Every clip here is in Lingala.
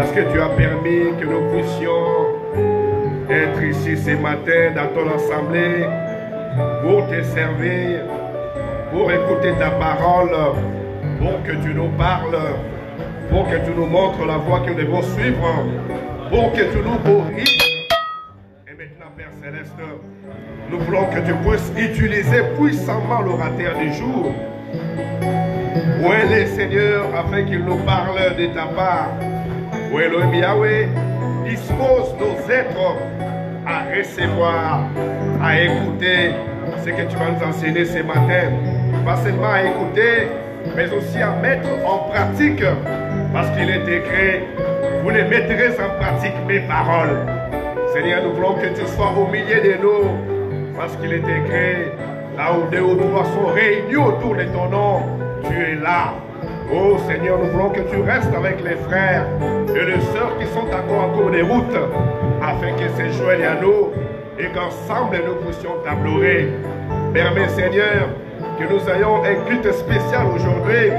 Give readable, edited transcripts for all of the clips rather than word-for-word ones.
Parce que tu as permis que nous puissions être ici ce matin dans ton assemblée pour te servir, pour écouter ta parole, pour que tu nous parles, pour que tu nous montres la voie que nous devons suivre, pour que tu nous corriges. Et maintenant, Père Céleste, nous voulons que tu puisses utiliser puissamment l'orateur du jour. Où est le Seigneur afin qu'il nous parle de ta part? Où est le Yahweh? Dispose nos êtres à recevoir, à écouter ce que tu vas nous enseigner ce matin. Pas seulement à écouter, mais aussi à mettre en pratique. Parce qu'il est écrit, vous les mettrez en pratique mes paroles. Seigneur, nous voulons que tu sois au milieu de nous. Parce qu'il est écrit, là où deux ou trois sont réunis autour de ton nom, tu es là. Oh Seigneur, nous voulons que tu restes avec les frères et les sœurs qui sont encore en cours de route, afin qu'ils se joignent à nous et qu'ensemble nous puissions t'adorer. Permets Seigneur que nous ayons un culte spécial aujourd'hui.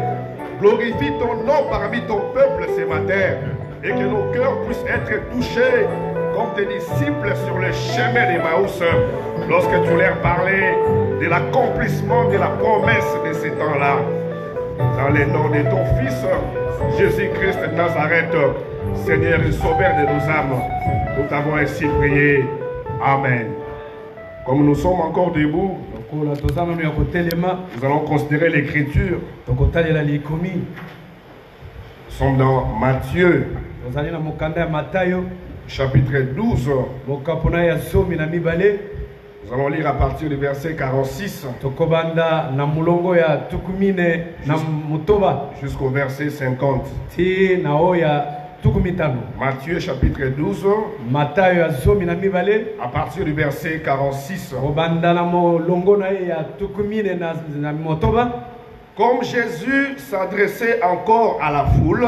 Glorifie ton nom parmi ton peuple ce matin et que nos cœurs puissent être touchés comme tes disciples sur le chemin d'Emmaüs lorsque tu leur parlais de l'accomplissement de la promesse de ce temps-là. Dans le nom de ton Fils, Jésus-Christ de Nazareth, Seigneur et Sauveur de nos âmes, nous t'avons ainsi prié. Amen. Comme nous sommes encore debout, nous allons considérer l'Écriture. Nous sommes dans Matthieu, chapitre 12. Nous allons lire à partir du verset 46 jusqu'au verset 50. Matthieu chapitre 12 à partir du verset 46. Comme Jésus s'adressait encore à la foule,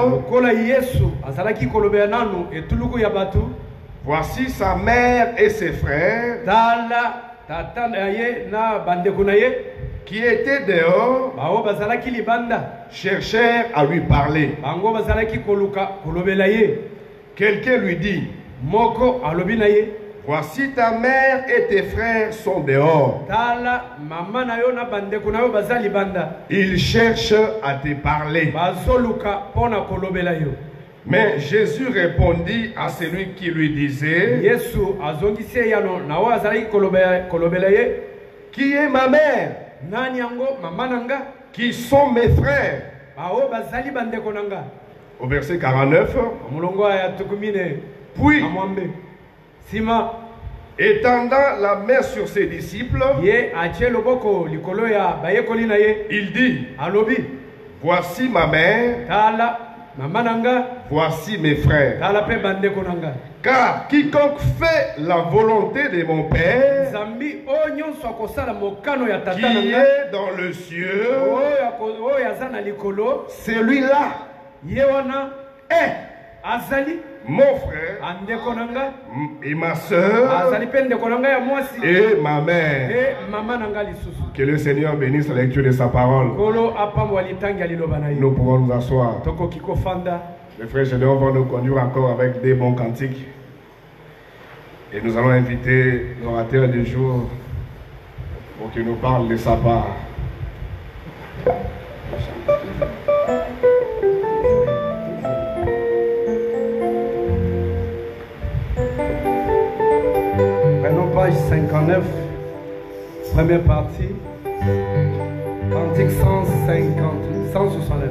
voici sa mère et ses frères qui étaient dehors, cherchèrent à lui parler. Quelqu'un lui dit, voici ta mère et tes frères sont dehors. Ils cherchent à te parler. Mais Jésus répondit à celui qui lui disait, qui est ma mère? Qui sont mes frères? Au verset 49, puis, étendant la main sur ses disciples, il dit, voici ma mère, voici mes frères. Car quiconque fait la volonté de mon Père, qui est dans le cieux, celui-là est mon frère et ma soeur et ma mère. Que le Seigneur bénisse la lecture de sa parole. Nous pouvons nous asseoir. Les frères Gédéon vont nous conduire encore avec des bons cantiques. Et nous allons inviter l'orateur du jour pour qu'il nous parle de sa part. Page 59, première partie, cantique 169.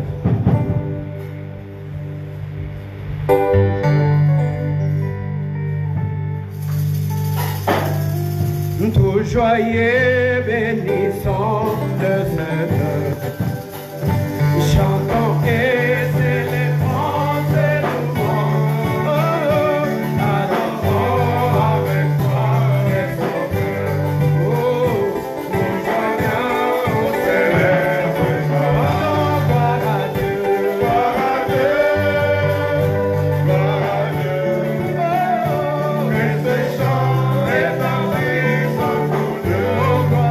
Tout joyeux bénissons le Seigneur, chantons et célébrons ses louanges, adorons avec toi les sauveurs. Nous joignons au céleste, gloire à Dieu, gloire à Dieu, gloire à Dieu. Que ce chant rétablisse en nous deux.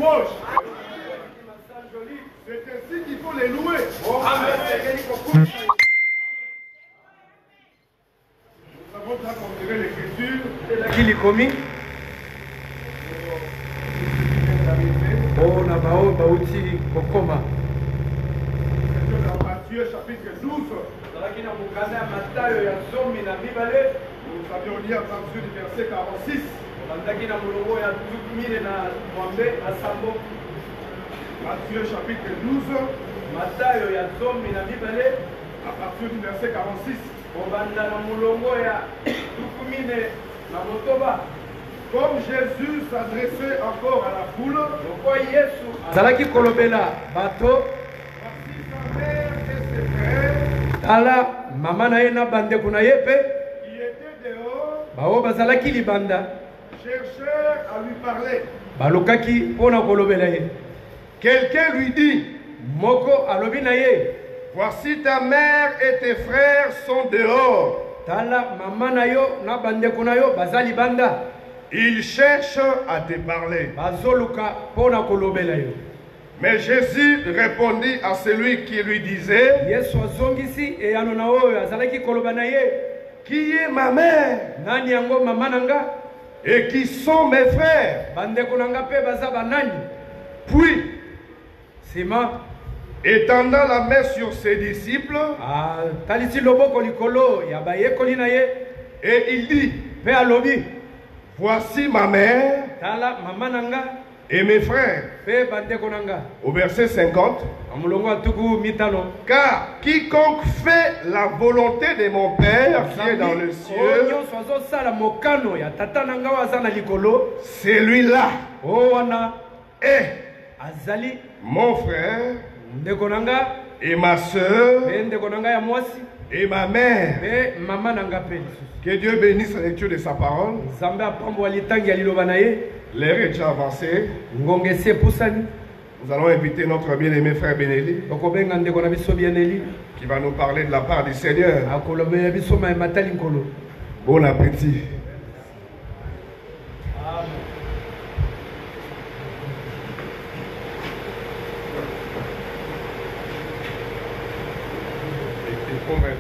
louanges. C'est ainsi qu'il faut les louer. Nous avons déjà considéré l'écriture. Qui est commis? Oh, Nabao, Baouti, Kokoma. C'est dans Matthieu chapitre 12. Nous avions lu à partir du verset 46. Matthieu chapitre 12. À partir du verset 46. Comme Jésus s'adressait encore à la foule, Zalaki Kolobela, Bato, voici sa mère et ses frères Tala, Mama Naena Bande Kunayepe, qui étaient dehors, Bao Bazalaki Libanda, cherchèrent à lui parler. Balokaki, Pona Kolobela. Quelqu'un lui dit, Moko Alobinaye, voici ta mère et tes frères sont dehors. Tala, Mama Nayo, Na Bande Kunayo, Bazali Banda, Ils cherchent à te parler. Bazoluka, Pona Kolobela. Mais Jésus répondit à celui qui lui disait, Yesu Zongisi, et Anonao, Azalaki Kolobanaye, qui est ma mère Nani Yango Mama Nanga, et qui sont mes frères? Bande Kunanga Pe Bazaba Nani, Puis, Sima, étendant la main sur ses disciples, Talisi Lobo Kolikolo, Yabaye Kolinaye, et il dit, Pe Alobi, voici ma mère Tala, Mama Nanga, et mes frères. Pe Bande Kunanga, Au verset 50, Amulongo Atuku Mitano, car quiconque fait la volonté de mon Père qui est dans le cieux, Sala Mokano, ya Tata Nanga Wazana Likolo, celui-là O Wana, est Azali, mon frère Ndekonanga, et ma soeur Pe Ndekonanga ya Mwasi, et ma mère. Pe Mama Nanga Pe. Que Dieu bénisse la lecture de sa parole. Zambé apambo alitangi alilobanaye, L'heure est déjà avancée. ngongese pusani, Nous allons inviter notre bien-aimé frère Benelli okobenga ndeko na biso bieneli, qui va nous parler de la part du Seigneur. akolobela biso ma matali nkolo. Bon appétit. Il faut mettre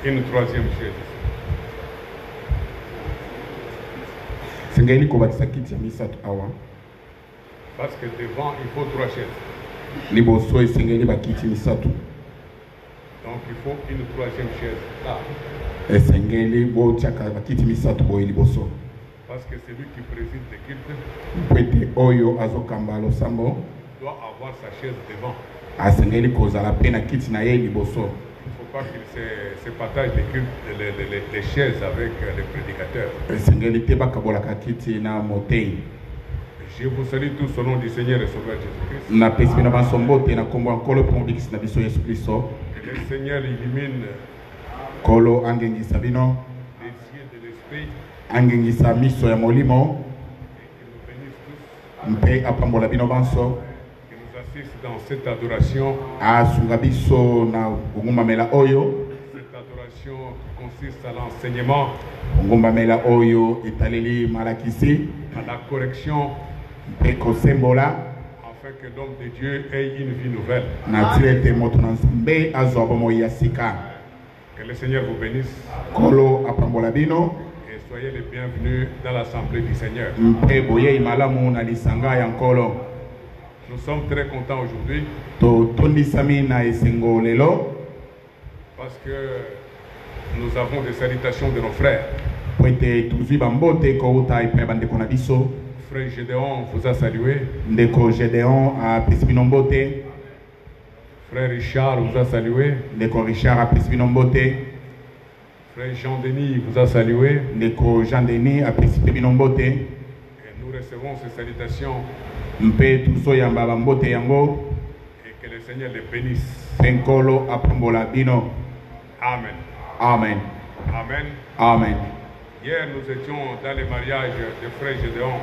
une troisième chaise. Sengeli kobatisa kiti ya misato awa Parce que devant, il faut 3 chaises. liboso esengeli bakiti misato Donc il faut une troisième chaise là. esengeli botiaka bakiti misato boye liboso Parce que celui qui préside le culte po ete oyo azokamba losambo doit avoir sa chaise devant. asengeli kozala mpe na kiti na ye liboso. Il ne faut pas qu'il se partage les chaises avec les prédicateurs. esengeli te bakabolaka kiti na motei. Je vous salue tous au nom du Seigneur et Sauveur Jésus-Christ. napesi bino banso mbote na nkombo ya nkolo mpo mobikisi na biso yesu kristo. Que le Seigneur illumine nkolo angengisa bino, les yeux de l'esprit angengisa miso ya molimo, et qu'il nous bénisse tous, mpe apambola bino banso, qui nous assiste dans cette adoration. asunga biso na kongumamela oyo. Cette adoration qui consiste à l'enseignement, kongumamela oyo etaleli malakisi à la correction, mpe kosembola afin que l'homme de Dieu ait une vie nouvelle. na tila ete moto na nzambe azwa bomoi ya sika. Que le Seigneur vous bénisse nkolo apambola bino et soyez les bienvenus dans l'assemblée du Seigneur. mpe boyei malamu na lisanga ya nkolo. Nous sommes très contents aujourd'hui totondisami na esengo lelo parce que nous avons des salutations de nos frères. po ete tozwi bambote kouta epai ya bandeko na biso. Frère Gédéon vous a salué. ndeko gedeon apesi bino mbote, Frère Richard vous a salué. ndeko richard apesi bino mbote, Frère Jean-Denis vous a salué. ndeko jean denis apesi mpe bino mbote. Et nous recevons ces salutations mpe tozoyamba bambote yango et que le Seigneur les bénisse. mpe nkolo apambola bino. Amen. Amen. Amen. Amen. Hier, nous étions dans le mariage de Frère Gédéon,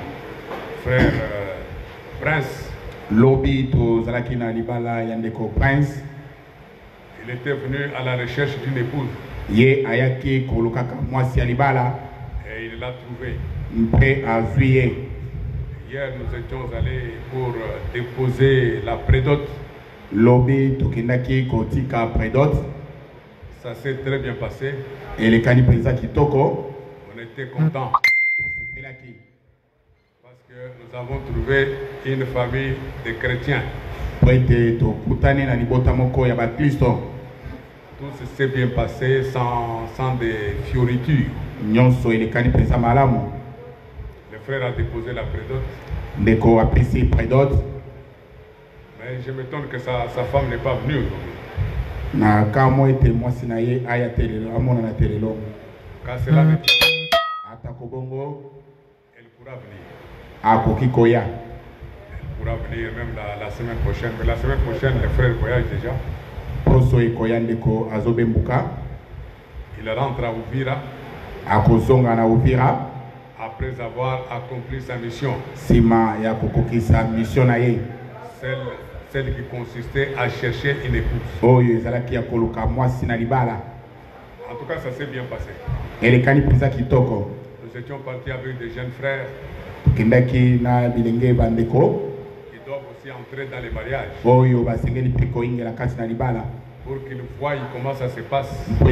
Frère Prince. lobi tozalaki na libala ya ndeko prince. Il était venu à la recherche d'une épouse ye ayaki kolukaka mwasi ya libala et il l'a trouvée. mpe azwi ye. Hier, nous étions allés pour déposer la prédote. Lobby tokendaki kotika prédote. Ça s'est très bien passé. Et les cani président kitoko. On était contents. Parce que nous avons trouvé une famille de chrétiens. Tout s'est bien passé sans des fioritures. Le frère a déposé la prédote. Mais je m'étonne que sa femme n'est pas venue aujourd'hui. Quand cela n'est pas, elle pourra venir. Elle pourra venir même la semaine prochaine. Mais la semaine prochaine, le frère voyage déjà. Il rentre à Uvira. Après avoir accompli sa mission. Celle qui consistait à chercher une épouse. En tout cas, ça s'est bien passé. Nous étions partis avec des jeunes frères qui doivent aussi entrer dans les mariages. Pour qu'ils voient comment ça se passe. Et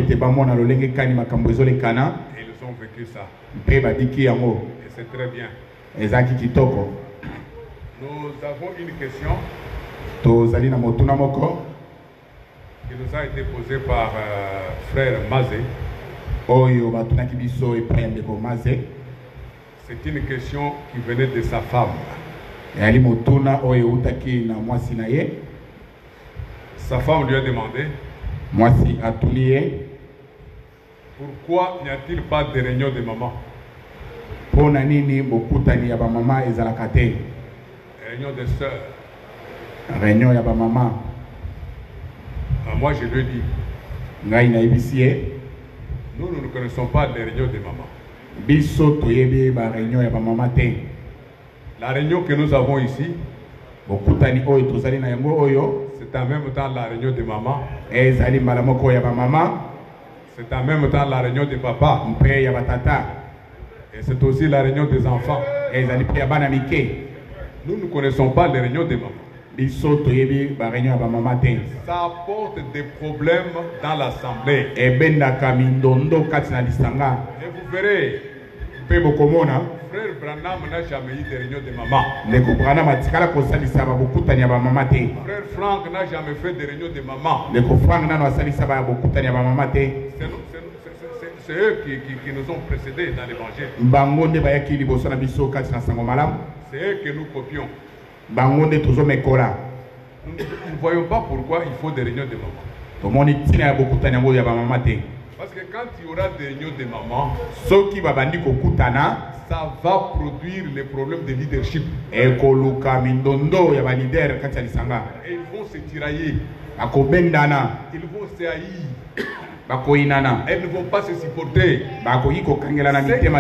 ils ont vécu ça. Et c'est très bien. Nous avons une question qui nous a été posée par frère Mazé. C'est une question qui venait de sa femme. Sa femme lui a demandé pourquoi n'y a-t-il pas de réunion de maman? Réunion de sœurs. Moi je lui ai dit, nous ne connaissons pas les réunions de maman. La réunion que nous avons ici, c'est en même temps la réunion de maman. C'est en même temps la réunion de papa. Et c'est aussi la réunion des enfants. Nous ne connaissons pas les réunions de maman. Ça apporte des problèmes dans l'assemblée. Et vous verrez, frère Branham n'a jamais eu de réunion de maman. Frère Franck n'a jamais fait de réunion de maman. C'est eux qui nous ont précédés dans l'évangile. C'est eux que nous copions. Nous ne voyons pas pourquoi il faut des réunions de maman. Parce que quand il y aura des réunions de maman, ça va produire les problèmes de leadership. Et ils vont se tirailler. Ils vont se haïr. Elles ne vont pas se supporter. Ce qui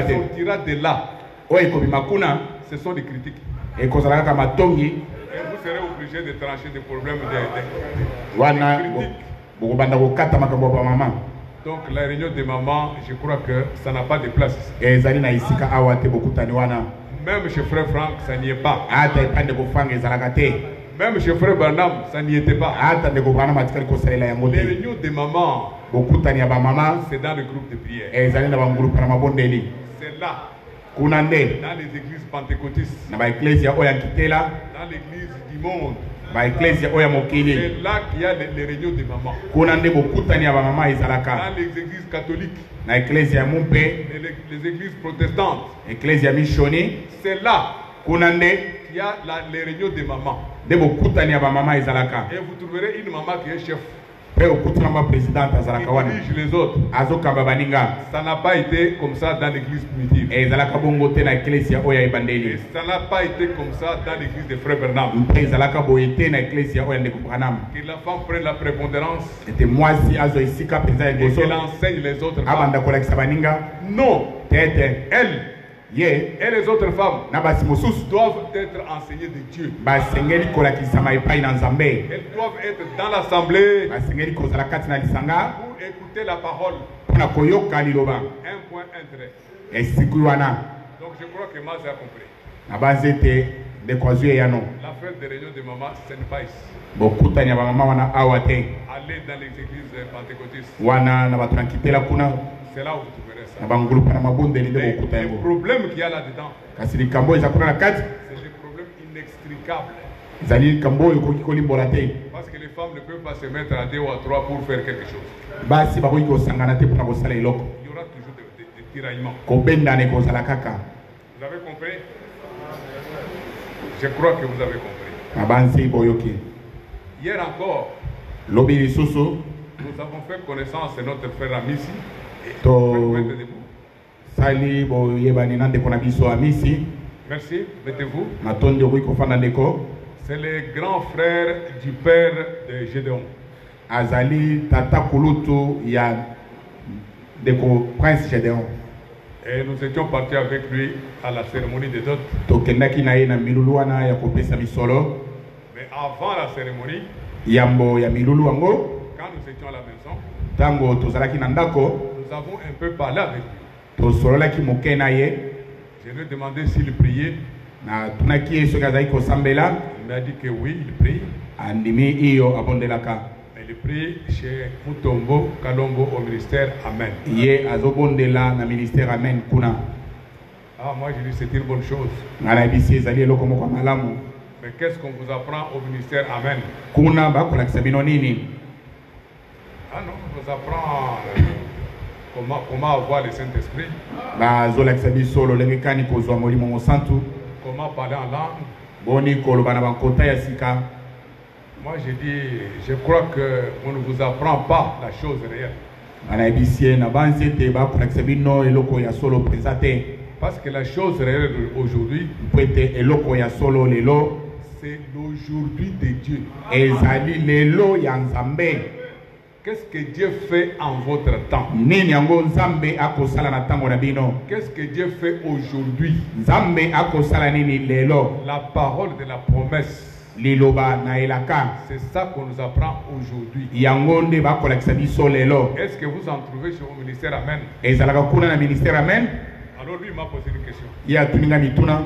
sortira de là, ce sont des critiques. Et vous serez obligé de trancher des problèmes de critiques. Donc la réunion de maman, je crois que ça n'a pas de place ici. Même chez frère Franck, ça n'y est pas. Même chez frère Branham, ça n'y était pas. Les réunions de maman, c'est dans le groupe de prière. C'est là. Dans les églises pentecôtistes. Dans l'église du monde. C'est là qu'il y a les réunions de maman. Dans les églises catholiques. Les églises protestantes. C'est là qu'il y a les réunions de maman. Et vous trouverez une maman qui est chef. Qui dirige les autres. Ça n'a pas été comme ça dans l'église primitive. Et ça n'a pas été comme ça dans l'église de Frère Bernard. Que la femme prenne la prépondérance et qu'elle enseigne les autres femmes. Non. Elle et les autres femmes doivent être enseignées de Dieu. Elles doivent être dans l'assemblée pour écouter la parole. Un point, un trait. Donc je crois que Maz a compris. Na banzete de kwazue yano. La fête de réunion de maman, ce n'est pas ici. Bokuta nya mama wana awate. Allez dans les églises pentecôtistes. Wana na batrakitela kuna. C'est là où vous trouverez ça. Na bangulu pana mabonde ni de bokuta Les yango. problèmes qu'il y a là-dedans, Kasi ni kambo eza kuna na kati. c'est des problèmes inextricables. Zali kambo yokoki kolimbola te. Parce que les femmes ne peuvent pas se mettre à 2 ou à 3 pour faire quelque chose. Basi bakoki kosangana te pona kosala eloko. Il y aura toujours des tiraillements. Kobendana ekozala kaka. Vous avez compris? Je crois que vous avez compris. Na banzi boyoki. Hier encore, Lobi lisusu. nous avons fait connaissance de notre frère Amissi. To Mettez-vous. sali boyebani na ndeko na biso amisi. Merci, mettez-vous. Matondi okoki kofanda ndeko. C'est le grand frère du père de Gédéon. Azali tata kulutu ya ndeko Prince Gédéon. Et nous étions partis avec lui à la cérémonie des dot. Tokendaki na ye na milulu wana ya kopesa misolo. Mais avant la cérémonie, Yambo ya milulu wango. quand nous étions à la maison, Tango tozalaki na ndako. nous avons un peu parlé avec lui. Tosololaki moke na ye. Je lui ai demandé s'il priait. Na tunaki ye soki azalaki kosambela. Il m'a dit que oui, il prie. Andimi iyo abondelaka. Il prie chez Mutombo Kalombo au ministère. Amen. Ye azobondela na ministère amen kuna. Ah, moi je dis c'est une bonne chose. Ngana bisi ezali eloko moko malamu. Mais qu'est-ce qu'on vous apprend au ministère? Amen. Kuna bakolakisa bino nini? Ah non, on vous apprend comment avoir le Saint-Esprit. Bazolakisa biso lolenge kani kozwa molimo mosantu. Comment parler en langue. Boni koloba na bankota ya sika. Moi je dis, je crois qu'on ne vous apprend pas la chose réelle. Ngana bisi na banzete bakolakisa bino eloko ya solo présente. Parce que la chose réelle aujourd'hui, Pwete eloko ya solo lelo. c'est l'aujourd'hui de Dieu. Ezali lelo ya Nzambe. Qu'est-ce que Dieu fait en votre temps? Nini yango Nzambe akosala na tango na bino? Qu'est-ce que Dieu fait aujourd'hui? Nzambe akosala nini lelo? La parole de la promesse. Liloba na elaka. C'est ça qu'on nous apprend aujourd'hui. Yango nde bakolakisa biso lelo. Est-ce que vous en trouvez sur le ministère? Amen. Ezalaka kuna na ministère amen. Alors lui il m'a posé une question. Ya tuninga mituna.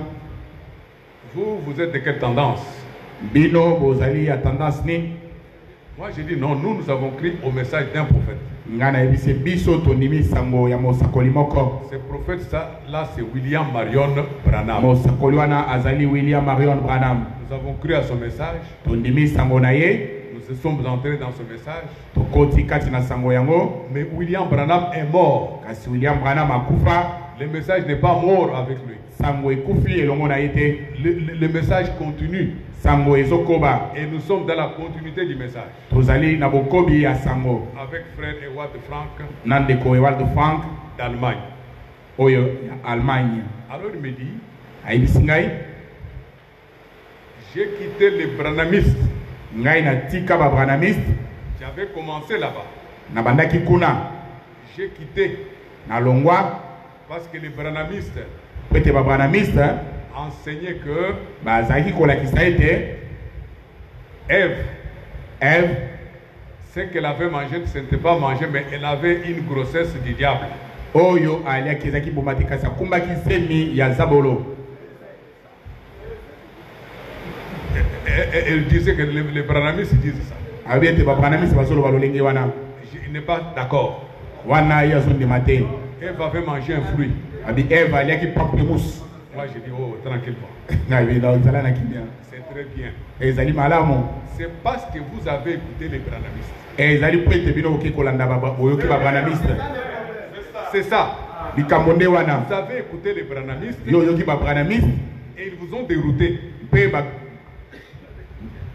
Vous êtes de quelle tendance? Bino bozali ya tendance ni. Moi j'ai dit non, nous avons cru au message d'un prophète. Ngana ebise biso tonimi sango ya mosakoli moko. Ce prophète ça, là c'est William Marion Branham. Mosakoli wana azali William Marion Branham. Nous avons cru à son message. Tondimi sango na ye. Nous sommes entrés dans ce message. Tokoti kati na sango yango. Mais William Branham est mort. Kasi William Branham akufa. Le message n'est pas mort avec lui. Sango ekufi elongo na yete. Le message continue. Sango ezokoba. Et nous sommes dans la continuité du message. Tozali na bokobi ya sango. Avec frère Ewald Frank Nandeko Ewald Frank d'Allemagne. oyo ya Allemagne. Alors il me dit, Ayibisi ngai. j'ai quitté les branhamistes. Ngai na tika ba branamiste. J'avais commencé là-bas. Na bandaki kuna. J'ai quitté Na longwa. parce que les branhamistes Pete ba branamiste. enseignaient que Bazaki kolakisa ete. Ève, Ève. ce qu'elle avait mangé, ce n'était pas mangé, mais elle avait une grossesse du diable. Oyo aliaki ezaki bomati kasi akumbaki semi ya zabolo. Elle disait que les branhamistes disent ça. Abiete ba branamiste basolo balolenge wana. Il n'est pas d'accord. Wana ya zonde mate. Ève avait mangé un fruit. Abi Ève aliaki pamplemousse. Moi j'ai dit, oh, tranquillement. Ngai na uzala na kimia. C'est très bien. Ezali malamu. C'est parce que vous avez écouté les branhamistes. Ezali pwete bino ke kolanda ba boyoki ba branamiste. C'est ça. Likambo wana. Vous avez écouté les branhamistes Yo yoki ba branamiste. et ils vous ont dérouté. Pe ba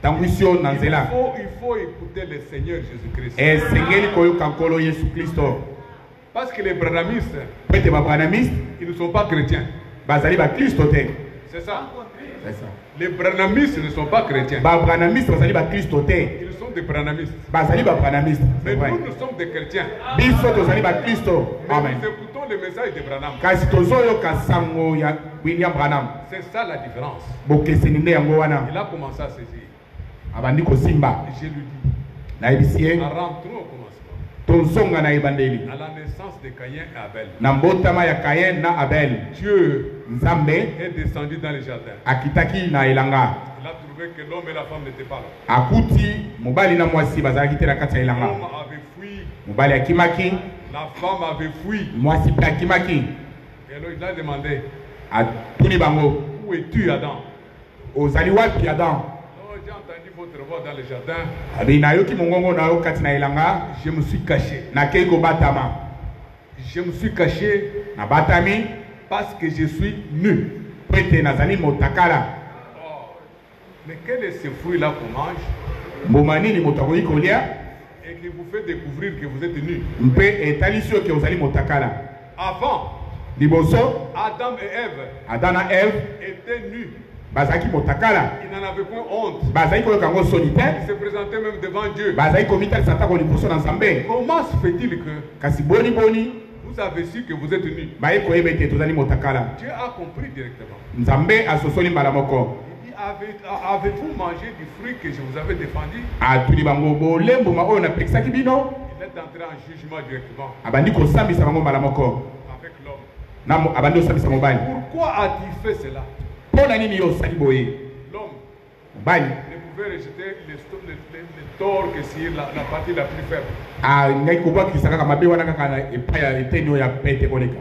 tanguisio na nzela. Il faut écouter le Seigneur Jésus-Christ. Esengeli koyoka nkolo Yesu Kristo. Parce que les branhamistes, Pwete ba branamiste ils ne sont pas chrétiens. bazali ba Kristo te. C'est ça. C'est ça. Les branhamistes ne sont pas chrétiens. Ba branamiste bazali ba Kristo te. Ils sont des branhamistes. Bazali ba branamiste. Mais nous sommes des chrétiens. Biso tozali ba Kristo. Mais Amen. nous écoutons le message de Branham. Kasi tozoyoka sango ya William Branham. C'est ça la différence. Bokeseni nde yango wana. Il a commencé à saisir. Abandi kosimba. Je lui dis, Na ebisi ye. rentrons au commencement. Tonsonga na ebandeli. À la naissance de Caïn et Abel. Na mbotama ya Caïn na Abel. Dieu Nzambe est descendu dans le jardin. Akitaki na elanga. Il a trouvé que l'homme et la femme n'étaient pas là. Akuti mobali na mwasi bazalaki te na kati ya elanga. L'homme avait fui. Mobali akimaki. La femme avait fui. Mwasi pe akimaki. Et alors il a demandé. Atuni bango. Où es-tu, Adam? Ozali wapi Adam? J'ai entendu votre voix dans le jardin. Abi nayoki mongongo na yo kati na elanga. Je me suis caché. Na keiko batama. Je me suis caché. Na batami. Parce que je suis nu. Pete nazali motakala. Oh. Mais quel est ce fruit-là qu'on mange? Mbomani ni motakoyi kolia. Et qui vous fait découvrir que vous êtes nu. Mpe etalisio ke ozali motakala. Avant, Liboso. Adam et Ève. Adam na Ève. Étaient nus. Bazaki motakala. Ils n'en avaient point honte. Bazaki koyo kango solitaire. Ils se présentaient même devant Dieu. Bazaki komita sata ko liboso na Nzambe. Comment se fait-il que Kasi boni boni. vous avez su que vous êtes nus? Baye ko ebete tozali motakala. Dieu a compris directement. Nzambe asosoli mbala moko. Il dit, avez-vous mangé du fruit que je vous avais défendu? Atuli bango bolembo ma oyo na pekisaki bino. Il est entré en jugement directement. Abandi ko sambisa bango mbala moko. Avec l'homme. Na abandi osambisa mobali. Pourquoi a-t-il fait cela? Pona nini yo sali boye? L'homme Mobali. ne pouvait rejeter les torts que sur la partie la plus faible. Ah, ngai ko bwa kisaka mabe wana kaka na epaya eteni oya pete koleka.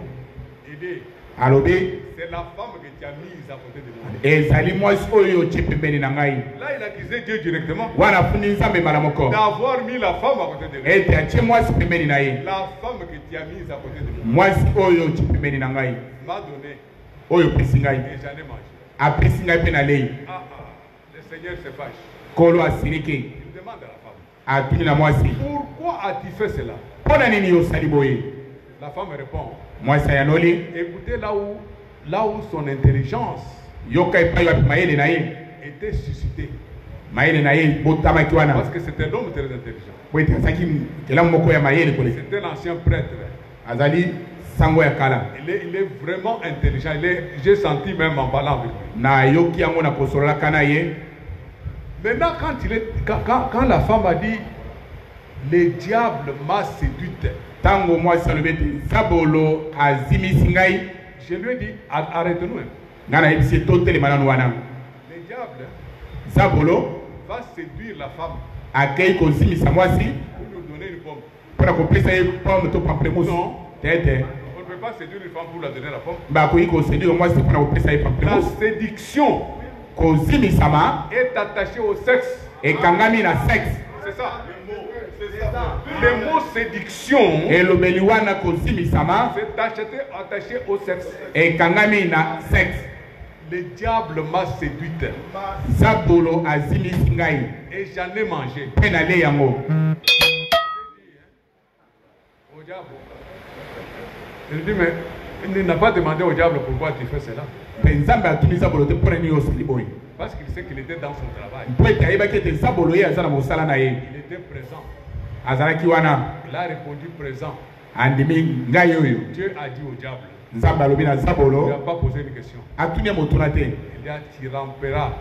Aider. Alobi. C'est la femme que tu as mise à côté de moi. Ezali mwasi oyo chepembeni na ngai. Là, il accusait Dieu directement Wana funi Nzambe mbala moko. d'avoir mis la femme à côté de lui. Ete ache mwasi pembeni na ye. La femme que tu as mise à côté de moi Mwasi oyo chepembeni na ngai. m'a donné Oyo pesi ngai. et j'en ai mangé. Apesi ngai pe na lei. Le Seigneur se fâche. Kolo asirike. Il demande à la femme. Atuni na mwasi. Pourquoi as-tu fait cela? Pona nini yo sali boye? La femme répond. Mwasi ayanoli. Écoutez là où son intelligence Yoka epai wapi mayele na ye. était suscitée. Mayele na ye botamaki wana. Parce que c'était un homme très intelligent. Boite asaki kelamu moko ya mayele kole. C'était l'ancien prêtre. Azali sango ya kala. Il est vraiment intelligent. J'ai senti même en parlant avec lui. Na yoki yango na kosolola kana ye. Maintenant, quand la femme a dit le diable m'a séduite, Tango mwasi alobeti zabolo azimisi ngai. je lui ai dit arrête-nous. Ngana ebisi totele mananu wana. Le diable Zabolo va séduire la femme akei kozimisa mwasi pour lui donner une pomme. pona kopesa ye pomme to pamplemousse. Non. Tete. On ne peut pas séduire une femme pour la donner la pomme. Bakoki koseduire mwasi pona kopesa ye La pamplemousse. séduction Kozimisama est attachée au sexe. ekangami na sexe. C'est ça. Le mot séduction Elobeli wana kozimisama c'est attaché au sexe. ekangami na sexe. Le diable m'a séduite Zabolo azimisi ngai et j'en ai mangé. pe na le yango. Au diable. Il dit, mais il n'a pas demandé au diable pourquoi tu fais cela. Pe Nzambe atuni Zabolo te pona nini osali boye. Parce qu'il sait qu'il était dans son travail. Po ete ayebaki ete Zabolo ye aza na mosala na ye. Il était présent. Azalaki wana Il a répondu présent. andimi ngai oyo. Dieu a dit au diable. Nzambe alobi na Il n'a Zabolo pas posé une question. atuni motuna te. Il a dit, tu ramperas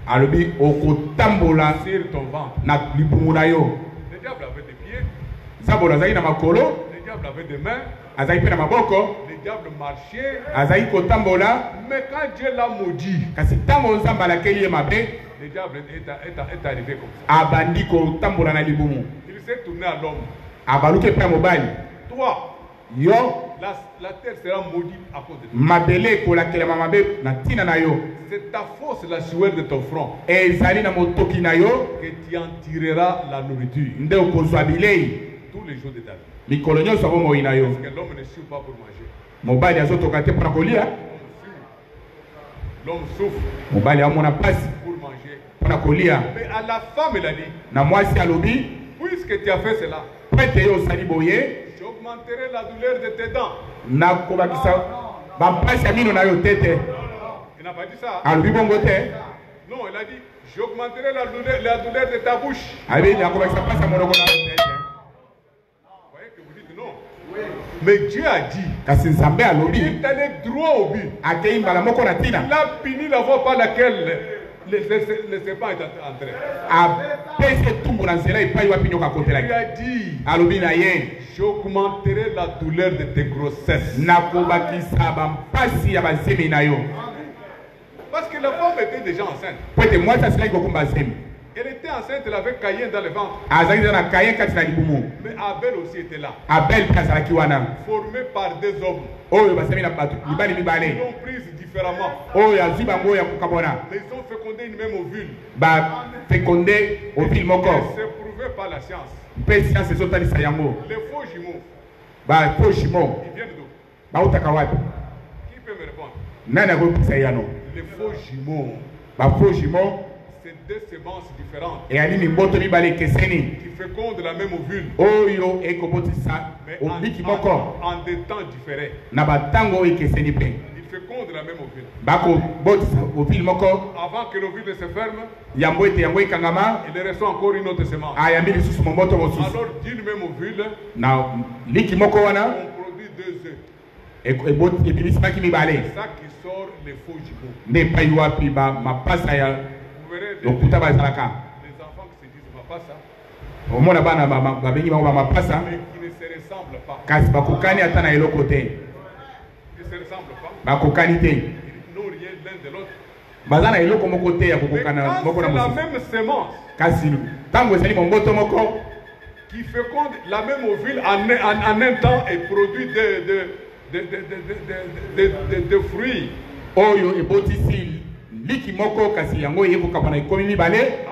Alobi okotambola sur ton ventre. na libumu na yo. Le diable avait des pieds. Zabolo azalaki na makolo, Le diable avait des mains. azalaki pe na maboko, Le diable marchait. azalaki kotambola. Mais quand Dieu l'a maudit, Kasi ntango Nzambe alakeli ye mabe, le diable est arrivé comme ça. abandi kotambola na libumu. Il s'est tourné à l'homme. Abaluki epai ya mobali. Toi, Yo la terre sera maudite à cause de toi. mabele ekolakelama mabe na ntina na yo. C'est ta force, la sueur de ton front, Ezali na motoki na yo que tu en tireras la nourriture nde okozwa bilei tous les jours de ta vie. mikolo nyonso ya bomoi na yo. Parce que l'homme ne suit pas pour manger. Mobali azotoka te mpona kolia. L'homme souffre Mobali amona pasi pour manger. mpona kolia. Mais à la femme, il a dit, Na mwasi alobi puisque tu as fait cela, po ete yo osali boye j'augmenterai la douleur de tes dents. nakobakisa bampasi ya mino na yo tete. Il n'a pas dit ça. Alobi bongo te. Non, il a dit, j'augmenterai la douleur de ta bouche. Abi nakobakisa pasi ya monoko na yo tete. Vous voyez que vous dites non. Mais Dieu a dit, Kasi Nzambe il alobi est allé droit au but. akei mbala moko na ntina. Il a puni la voie par laquelle Le serpent est entré. Il lui a dit, j'augmenterai la douleur de tes grossesses. Parce que la femme était déjà enceinte. Elle était enceinte, elle avait Caïn dans le ventre. Mais Abel aussi était là. Formé par deux hommes. Ils l'ont prise différemment. Mais ils ont fécondé une même ovule. Et se prouvé par la science. Les faux jumeaux. Ils viennent d'où? Qui peut me répondre? Les faux jumeaux. C'est deux semences différentes qui fécondent la même ovule, mais en des temps différés. Ils fécondent la même ovule. Avant que l'ovule se ferme, il reste encore une autre semence. Alors d'une même ovule, on produit deux œufs. C'est ça qui sort les faux jumeaux. Vous verrez les enfants qui se disent Mapasa, mais qui ne se ressemblent pas. Ils ne se ressemblent pas. Ils n'ont rien l'un de l'autre. Mais quand c'est la même semence qui féconde la même ovule en un temps et produit de fruits.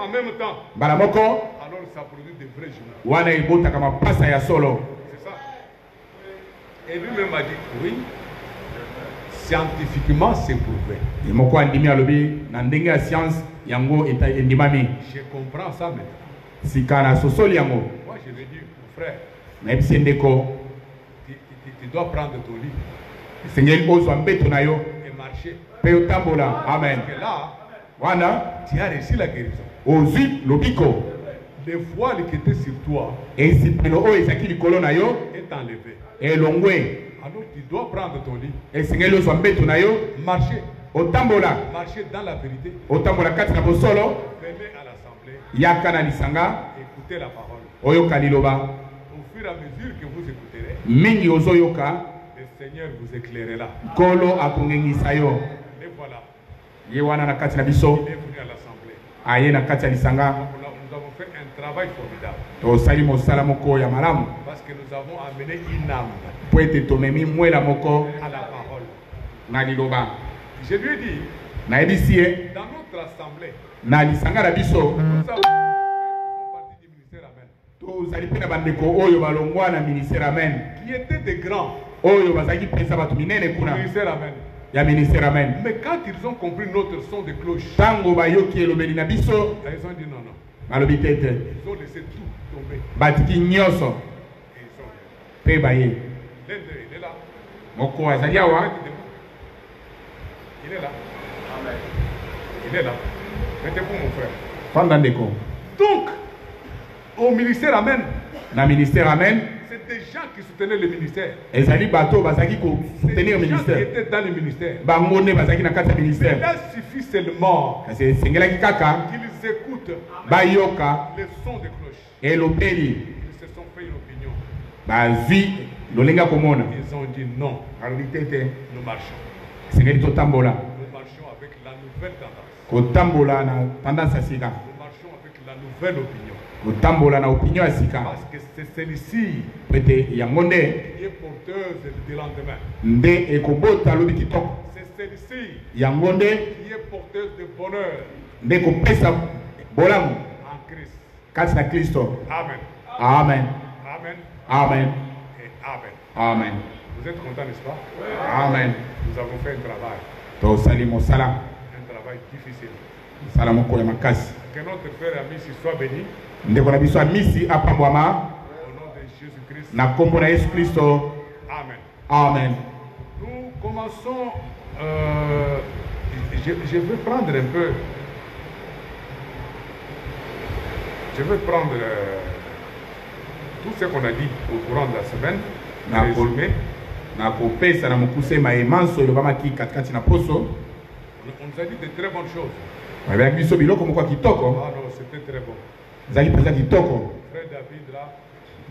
En même temps, alors ça produit de vrais jumeaux. C'est ça. Et lui-même a dit oui, scientifiquement c'est prouvé. Je comprends ça maintenant. Moi je lui ai dit, mon frère, tu dois prendre ton lit et marcher. Amen. Parce que là, tu as réussi la guérison. Le voile qui était sur toi est enlevé. Alors tu dois prendre ton lit. Marcher. Marcher dans la vérité. Venez à l'assemblée. Écoutez la parole. Au fur et à mesure que vous écouterez, le Seigneur vous éclairera. Et voilà. Il est venu à l'assemblée. Nous avons fait un travail formidable. Parce que nous avons amené une âme à la parole. Je lui ai dit, dans notre assemblée, nous avons des frères qui sont partis du ministère Amen. Qui étaient des grands. Ministère Amen. Mais quand ils ont compris notre son de cloche, ils ont dit non, non. Ils ont laissé tout tomber. Et ils sont l'un d'eux, il est là. Il est là. Amen. Il est là. Mettez-vous mon frère. Donc, au ministère Amen. C'est des gens qui soutenaient le ministère. C'est des gens qui étaient dans le ministère. Mais là, il suffit seulement qu'ils écoutent le son de cloche. Ils se sont fait une opinion. Ils ont dit non. Nous marchons. Nous marchons avec la nouvelle tendance. Nous marchons avec la nouvelle opinion. Parce que c'est celle-ci qui est porteuse du lendemain. C'est celle-ci qui est porteuse de bonheur en Christ. Amen. Amen. Amen. Amen. Et amen. Amen. Vous êtes contents, n'est-ce pas? Amen. Nous avons fait un travail. Un travail difficile. Que notre frère ami soit béni. Au nom de Jésus-Christ. Amen. Amen. Nous commençons. Je vais prendre un peu. Je vais prendre tout ce qu'on a dit au courant de la semaine. Résumé. On nous a dit de très bonnes choses. avec biso biloko moko kitoko. Ah non, c'était très bon. Zali pesa kitoko. Frère David là,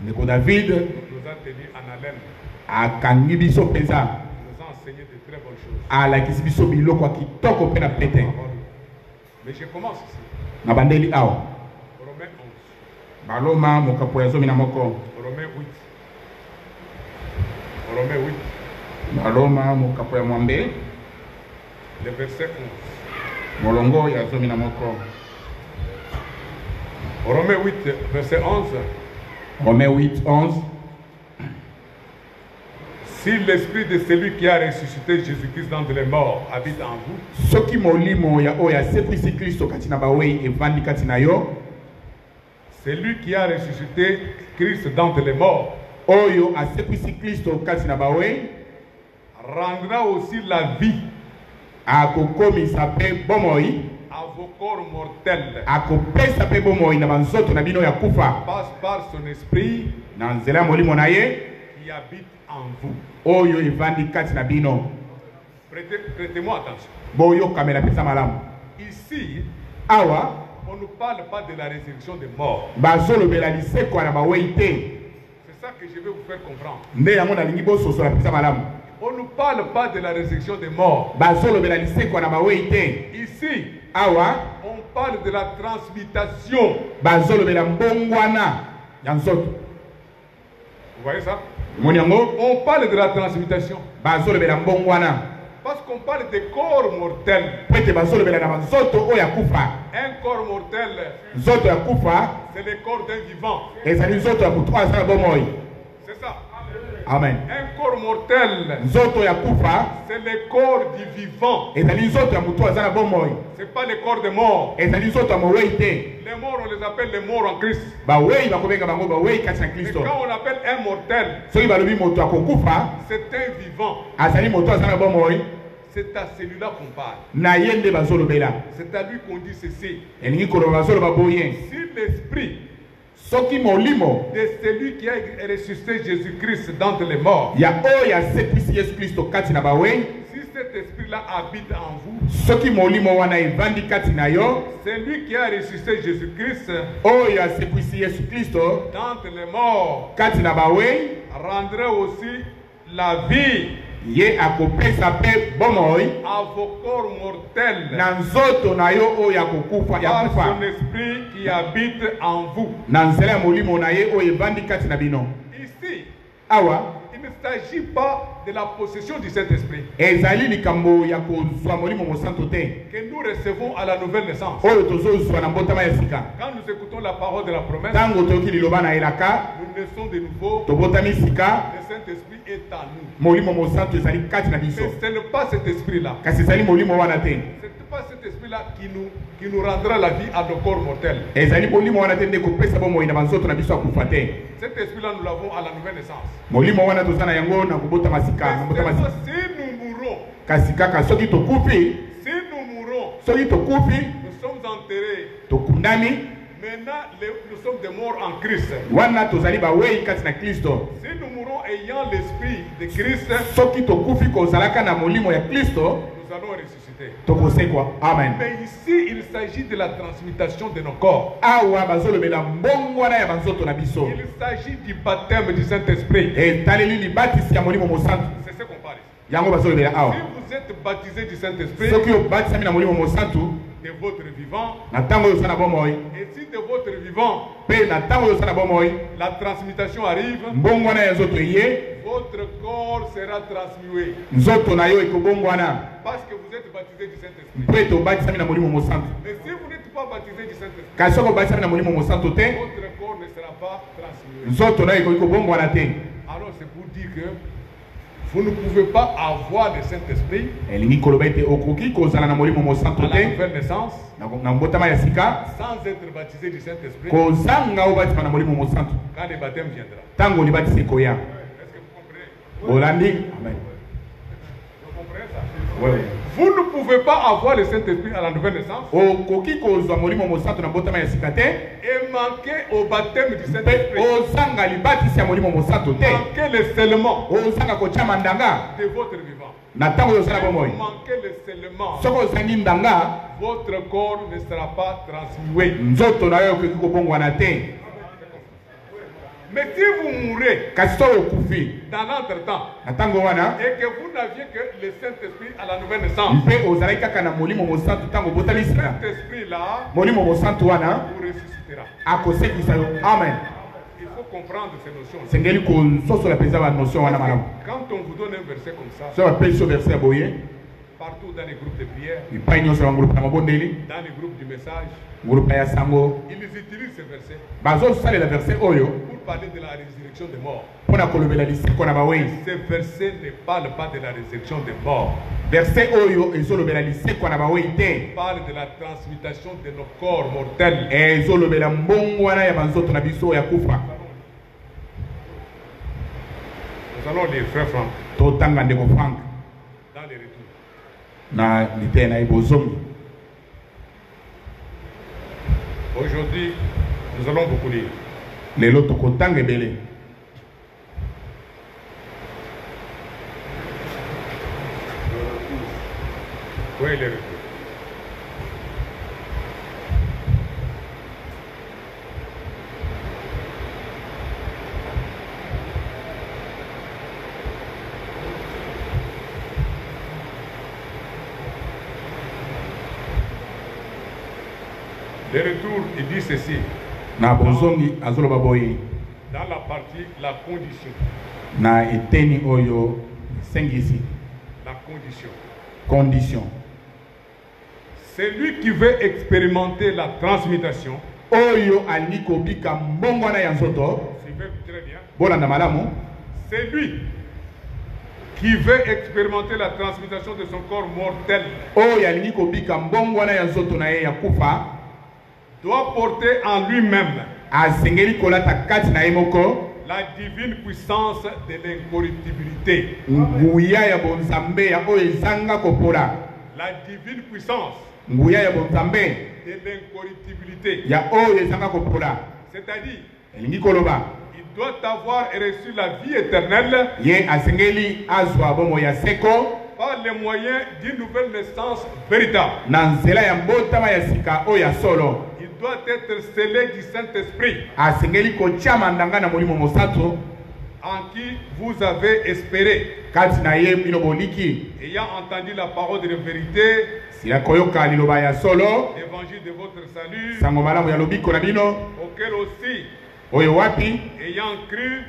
Ndeko David nous a tenu en haleine. akangi biso pesa. Nous a enseigné de très bonnes choses. Alakisi biso biloko kitoko pe na pete. Mais je commence ici. Na bandeli awa. Romains 11. Baloma mokapo ya zomi na moko. Romains 8. Romains 8. Baloma mokapo ya mwambe. Le verset 11. Molongo ya zomi na moko. Romains 8, verset 11. Romains 8, 11. Si l'esprit de celui qui a ressuscité Jésus-Christ d'entre les morts habite en vous, Soki molimo ya oya sekwisi Kristo kati na bawei evandi kati na yo. celui qui a ressuscité Christ d'entre les morts Oyo asekwisi Kristo kati na bawei rendra aussi la vie akokomisa pe bomoi. à vos corps mortels Akopesa pe bomoi na banzoto na bino ya kufa. passe par son esprit Na nzela molimo na ye qui habite en vous. oyo evandi kati na bino. Prêtez-moi attention. Boyo kamela pesa malamu. Ici, Awa on ne parle pas de la résurrection des morts. bazolobela liseko na bawei te. C'est ça que je vais vous faire comprendre. Nde yango nalingi bososola pesa malamu. On ne parle pas de la résurrection des morts. Bazolobela liseko na bawei te. Ici, Awa on parle de la transmutation. bazolobela mbongwana ya nzoto. Vous voyez ça? Moni yango On parle de la transmutation. bazolobela mbongwana. Parce qu'on parle des corps mortels. Pete bazolobela na banzoto oyo ya kufa. Un corps mortel, Nzoto ya kufa c'est le corps d'un vivant. ezali nzoto ya mutu azala bomoi. C'est ça. Amen. Un corps mortel, Nzoto ya kufa c'est le corps du vivant. ezali nzoto ya mutu azala bomoi. C'est pas le corps des morts. Ezali nzoto ya mowei te. Les morts, on les appelle les morts en Christ. Bawei bakobenga bango bawei kati na Mais Kristo. quand on appelle un mortel, Soki balobi moto akokufa c'est un vivant. azali moto azala bomoi. C'est à celui-là qu'on parle. Na ye nde bazolobela. C'est à lui qu'on dit ceci. Elingi koloba bazoloba boye. Si l'esprit Soki molimo de celui qui a ressuscité Jésus-Christ d'entre les morts, ya oyo asekwisi Yesu Kristo kati na bawei. si cet esprit-là habite en vous, Soki molimo wana evandi kati na yo. c'est lui qui a ressuscité Jésus-Christ Oyo asekwisi Yesu Kristo d'entre les morts, kati na bawei. rendrait aussi la vie Ye akopesa pe bomoi à vos corps mortels na nzoto na yo oyo ya kokufa ya par kufa. son esprit qui habite en vous. Na nzela ya molimo na ye oyo evandi kati na bino. Ici, Awa il ne s'agit pas de la possession du Saint-Esprit ezali likambo ya kozwa molimo mosantu te. que nous recevons à la nouvelle naissance. Oyo tozozwa na mbotama ya sika. Quand nous écoutons la parole de la promesse, Tango toyoki liloba na elaka nous naissons de nouveau, tobotami sika. le Saint-Esprit est en nous. Molimo mosantu ezali kati na biso. Mais ce n'est pas cet esprit-là. Kasi ezali molimo wana te. Ce n'est pas cet esprit-là qui nous rendra la vie à nos corps mortels. Ezali molimo wana te nde kopesa bomoi na banzoto na biso akufa te. Cet esprit-là, nous l'avons à la nouvelle naissance. Molimo wana toza na yango na kobotama sika. Na Mais kobotama seulement sika. si nous mourons, Kasi kaka soki tokufi, si nous mourons, soki tokufi, nous sommes enterrés. tokundami, Maintenant, nous sommes des morts en Christ. wana tozali bawei kati na Kristo. Si nous mourons ayant l'esprit de Christ, Soki tokufi kozalaka na molimo ya Kristo, nous allons ressusciter. tokosekwa. Amen. Mais ici, il s'agit de la transmutation de nos corps. Awa bazolobela mbongo wana ya banzoto na biso. Il s'agit du baptême du Saint-Esprit. Etaleli libatisi ya molimo mosantu. C'est ce qu'on parle ici. Yango bazolobela awa. Si vous êtes baptisé du Saint-Esprit, Soki obatisami na molimo mosantu, de votre vivant, na ntango oyo osala bomoi, et si de votre vivant, mpe na ntango oyo osala bomoi, la transmutation arrive, mbongo wana ya nzoto eye, votre corps sera transmué. nzoto na yo ekobongwana. Parce que vous êtes baptisé du Saint-Esprit. Mpo ete obatisami na molimo mosantu. Mais si vous n'êtes pas baptisé du Saint-Esprit, Kasi soki obatisami na molimo mosantu te, votre corps ne sera pas transmué. nzoto na yo ekoki kobongwana te. Alors c'est pour dire que vous ne pouvez pas avoir le Saint-Esprit Elingi koloba ete okoki kozala na molimo mosantu à la te nouvelle naissance na mbotama ya sika sans être baptisé du Saint-Esprit kozanga obatisama na molimo mosantu quand le baptême viendra. ntango libatisi ekoya. Est-ce que vous comprenez? Olandi. Amen. Vous comprenez ça? Ouais. Vous ne pouvez pas avoir le Saint-Esprit à la nouvelle naissance Okoki kozwa molimo mosantu na mbotama ya sika te et manquer au baptême du mpe Saint-Esprit. ozanga libatisi ya molimo mosantu te Manquer le scellement ozanga kotia mandanga de votre vivant. manquez le scellement, votre corps ne sera pas transmué. Mais si vous mourrez dans l'entretemps et que vous n'aviez que le Saint-Esprit à la nouvelle naissance, le Saint-Esprit là vous ressuscitera. Amen. Il faut comprendre ces notions. Quand on vous donne un verset comme ça, partout dans les groupes de prière, dans les groupes du message, ils utilisent ces versets pour parler de la résurrection des morts. Ces versets ne parlent pas de la résurrection des morts. Ils parlent de la transmutation de nos corps mortels. Nous allons lire frère Franck dans les retours. Aujourd'hui, nous allons beaucoup lire. Oui, les retours. Le retour, il dit ceci. Dans la partie, la condition. La condition. C'est lui qui veut expérimenter la transmutation. Suivez très bien. C'est lui qui veut expérimenter la transmutation de son corps mortel. Doit porter en lui-même la divine puissance de l'incorruptibilité. La divine puissance de l'incorruptibilité. C'est-à-dire, il doit avoir reçu la vie éternelle par les moyens d'une nouvelle naissance véritable. Il doit être scellé du Saint-Esprit en qui vous avez espéré. Ayant entendu la parole de la vérité, l'évangile de votre salut, auquel aussi, ayant cru,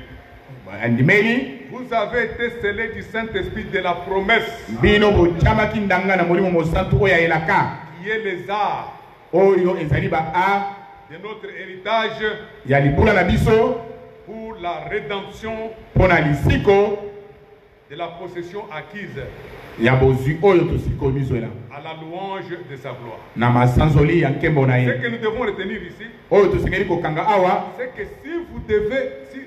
vous avez été scellé du Saint-Esprit de la promesse, qui est les arts de notre héritage pour la rédemption de la possession acquise à la louange de sa gloire. Ce que nous devons retenir ici, c'est que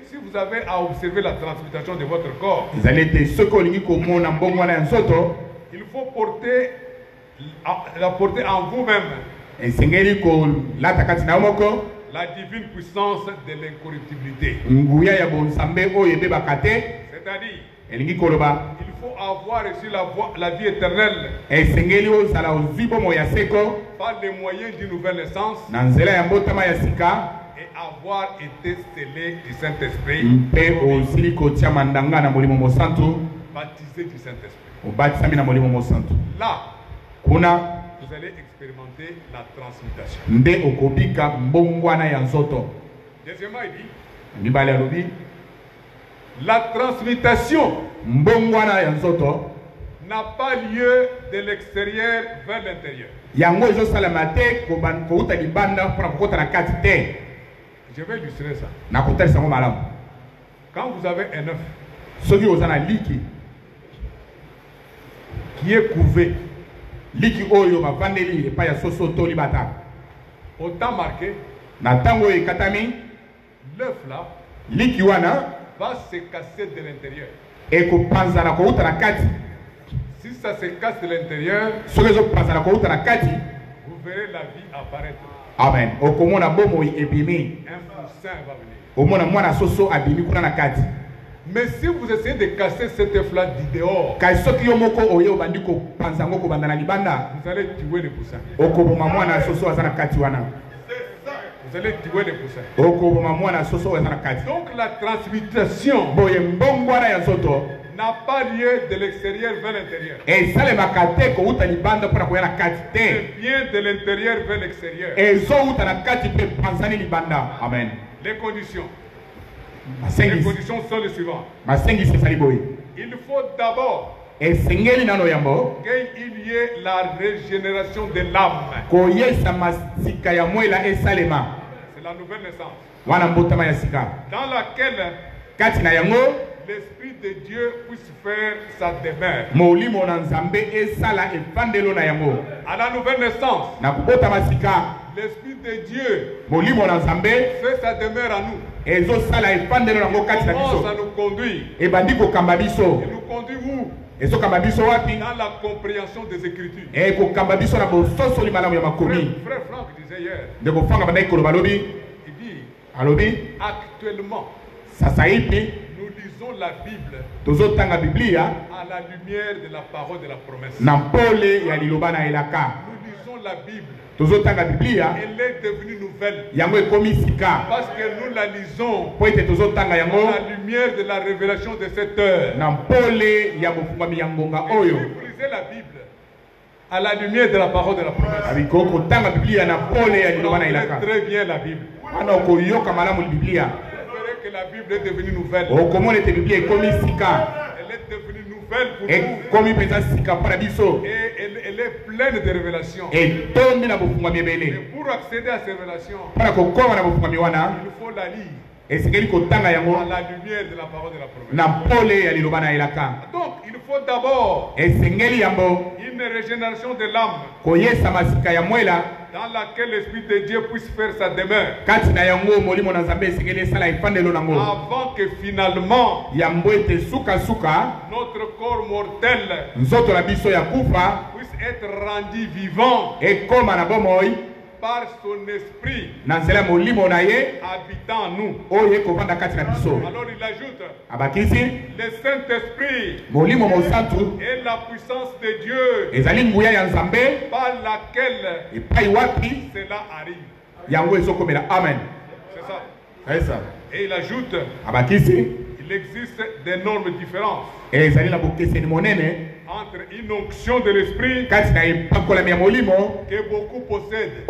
si vous avez à observer la transmutation de votre corps, il faut la porter en vous-même la divine puissance de l'incorruptibilité. C'est-à-dire, il faut avoir reçu la vie éternelle par les moyens d'une nouvelle naissance et avoir été scellé du Saint-Esprit, baptisé du Saint-Esprit. Là, vous allez expérimenter la transmutation. Deuxièmement, il dit, la transmutation n'a pas lieu de l'extérieur vers l'intérieur. Je vais illustrer ça. Quand vous avez un œuf qui est couvé, au temps marqué, l'œuf là va se casser de l'intérieur. Si ça se casse de l'intérieur, vous verrez la vie apparaître. Amen. Un poussin va venir. Mais si vous essayez de casser cette œuf-là du dehors, vous allez tuer les poussins. Vous allez tuer les poussins. Donc la transmutation n'a pas lieu de l'extérieur vers l'intérieur. C'est bien de l'intérieur vers l'extérieur. Amen. Les conditions. Les conditions sont les suivantes. Il faut d'abord qu'il y ait la régénération de l'âme. C'est la nouvelle naissance. Dans laquelle l'Esprit de Dieu puisse faire sa demeure. À la nouvelle naissance, l'Esprit de Dieu fait sa demeure à nous. Il commence à nous conduire. Il nous conduit où? Dans la compréhension des Écritures. Frère Franck disait hier, il dit, actuellement, nous lisons la Bible à la lumière de la parole de la promesse. Nous lisons la Bible. Elle est devenue nouvelle parce que nous la lisons à la lumière de la révélation de cette heure. Si vous lisez la Bible à la lumière de la parole de la promesse, vous comprenez très bien la Bible. Vous verrez que la Bible est devenue nouvelle. Elle est devenue nouvelle pour nous. Et elle est pleine de révélations. Et pour accéder à ces révélations, il faut la lire à la lumière de la parole de la promesse. Donc, il faut d'abord une régénération de l'âme dans laquelle l'Esprit de Dieu puisse faire sa demeure. Avant que finalement notre corps mortel puisse être rendu vivant par son esprit habitant en nous. Alors il ajoute, le Saint-Esprit est la puissance de Dieu par laquelle cela arrive. Amen. C'est ça. Et il ajoute, il existe d'énormes différences entre une onction de l'esprit que beaucoup possèdent,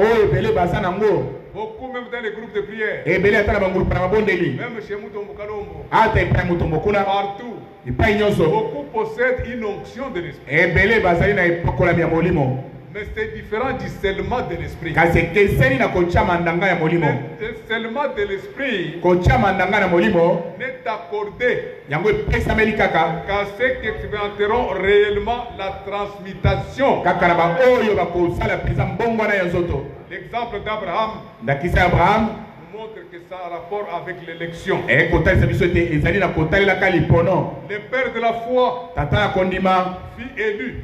beaucoup même dans les groupes de prière, même chez Moutombokalombo, partout, beaucoup possèdent une onction de l'esprit. Mais c'est différent du scellement de l'esprit. Le scellement de l'esprit n'est accordé qu'à ceux qui expérimenteront réellement la transmutation. L'exemple d'Abraham montre que ça a rapport avec l'élection. Le père de la foi fut élu.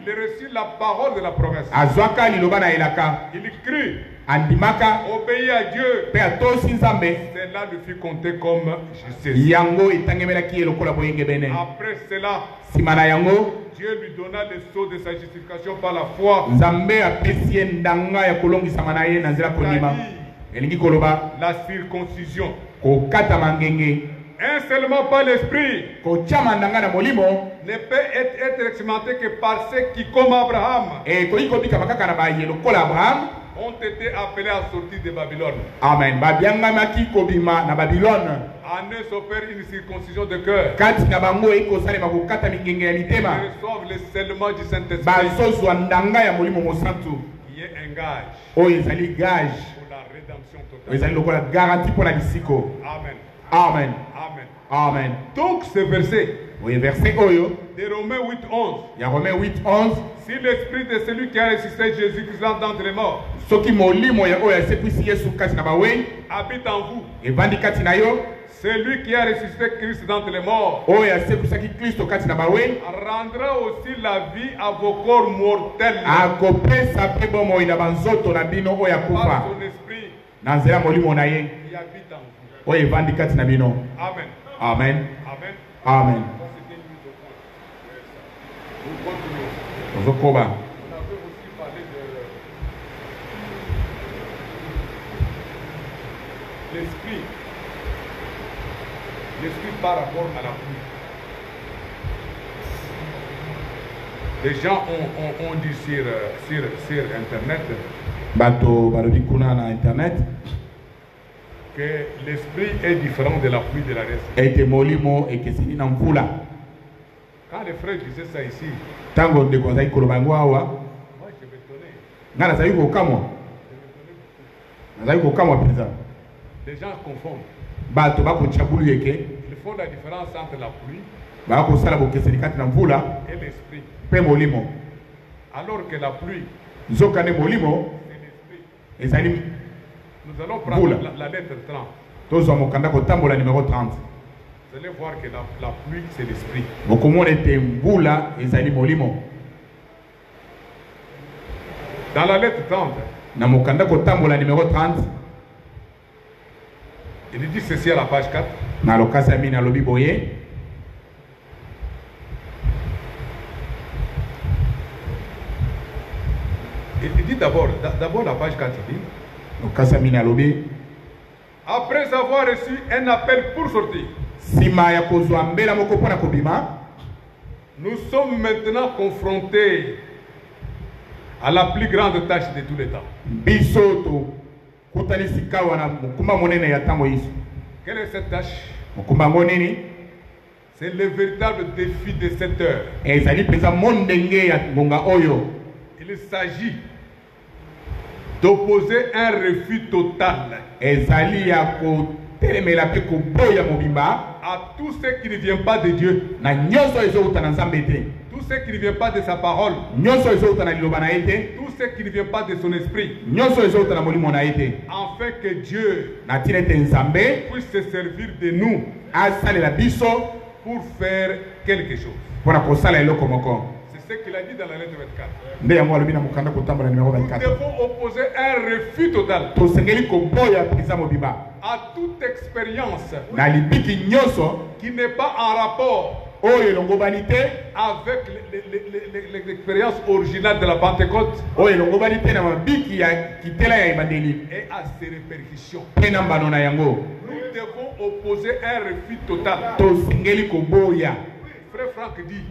Il reçut la parole de la promesse. Il crut, obéit à Dieu. Cela lui fut compté comme justice. Après cela, Dieu lui donna le sceau de sa justification par la foi. La circoncision. Un seulement par l'esprit ne peut être expérimenté que par ceux qui, comme Abraham, ont été appelés à sortir de Babylone. Amen. En eux s'opère une circoncision de cœur. Ils reçoivent le scellement du Saint-Esprit qui est un gage pour la rédemption totale. Amen. Amen. Amen. Amen. Donc ce verset de Romains 8:11. Si l'esprit de celui qui a ressuscité Jésus-Christ d'entre les morts habite en vous, celui qui a ressuscité Christ d'entre les morts rendra aussi la vie à vos corps mortels par son esprit qui habite en vous. Amen. Amen. Amen. Amen. Amen. On avait aussi parlé de l'esprit. L'esprit par rapport à la pluie. Les gens ont dit sur Internet que l'esprit est différent de la pluie de la reste. Quand les frères disaient ça ici, moi je m'étonnais. Les gens confondent. Ils font la différence entre la pluie et l'esprit. Alors que la pluie, c'est l'esprit. Nous allons prendre la lettre 30. Vous allez voir que la pluie, c'est l'esprit. Dans la lettre 30, il dit ceci à la page 4. Il dit d'abord la page 4, il dit après avoir reçu un appel pour sortir, nous sommes maintenant confrontés à la plus grande tâche de tous les temps. Quelle est cette tâche? C'est le véritable défi de cette heure. Il s'agit d'opposer un refus total à tout ce qui ne vient pas de Dieu, tout ce qui ne vient pas de sa parole, tout ce qui ne vient pas de son esprit, afin que Dieu puisse se servir de nous pour faire quelque chose. C'est ce qu'il a dit dans la lettre 24. Nous devons opposer un refus total à toute expérience qui n'est pas en rapport avec l'expérience originale de la Pentecôte et à ses répercussions. Nous devons opposer un refus total. Frère Franck dit,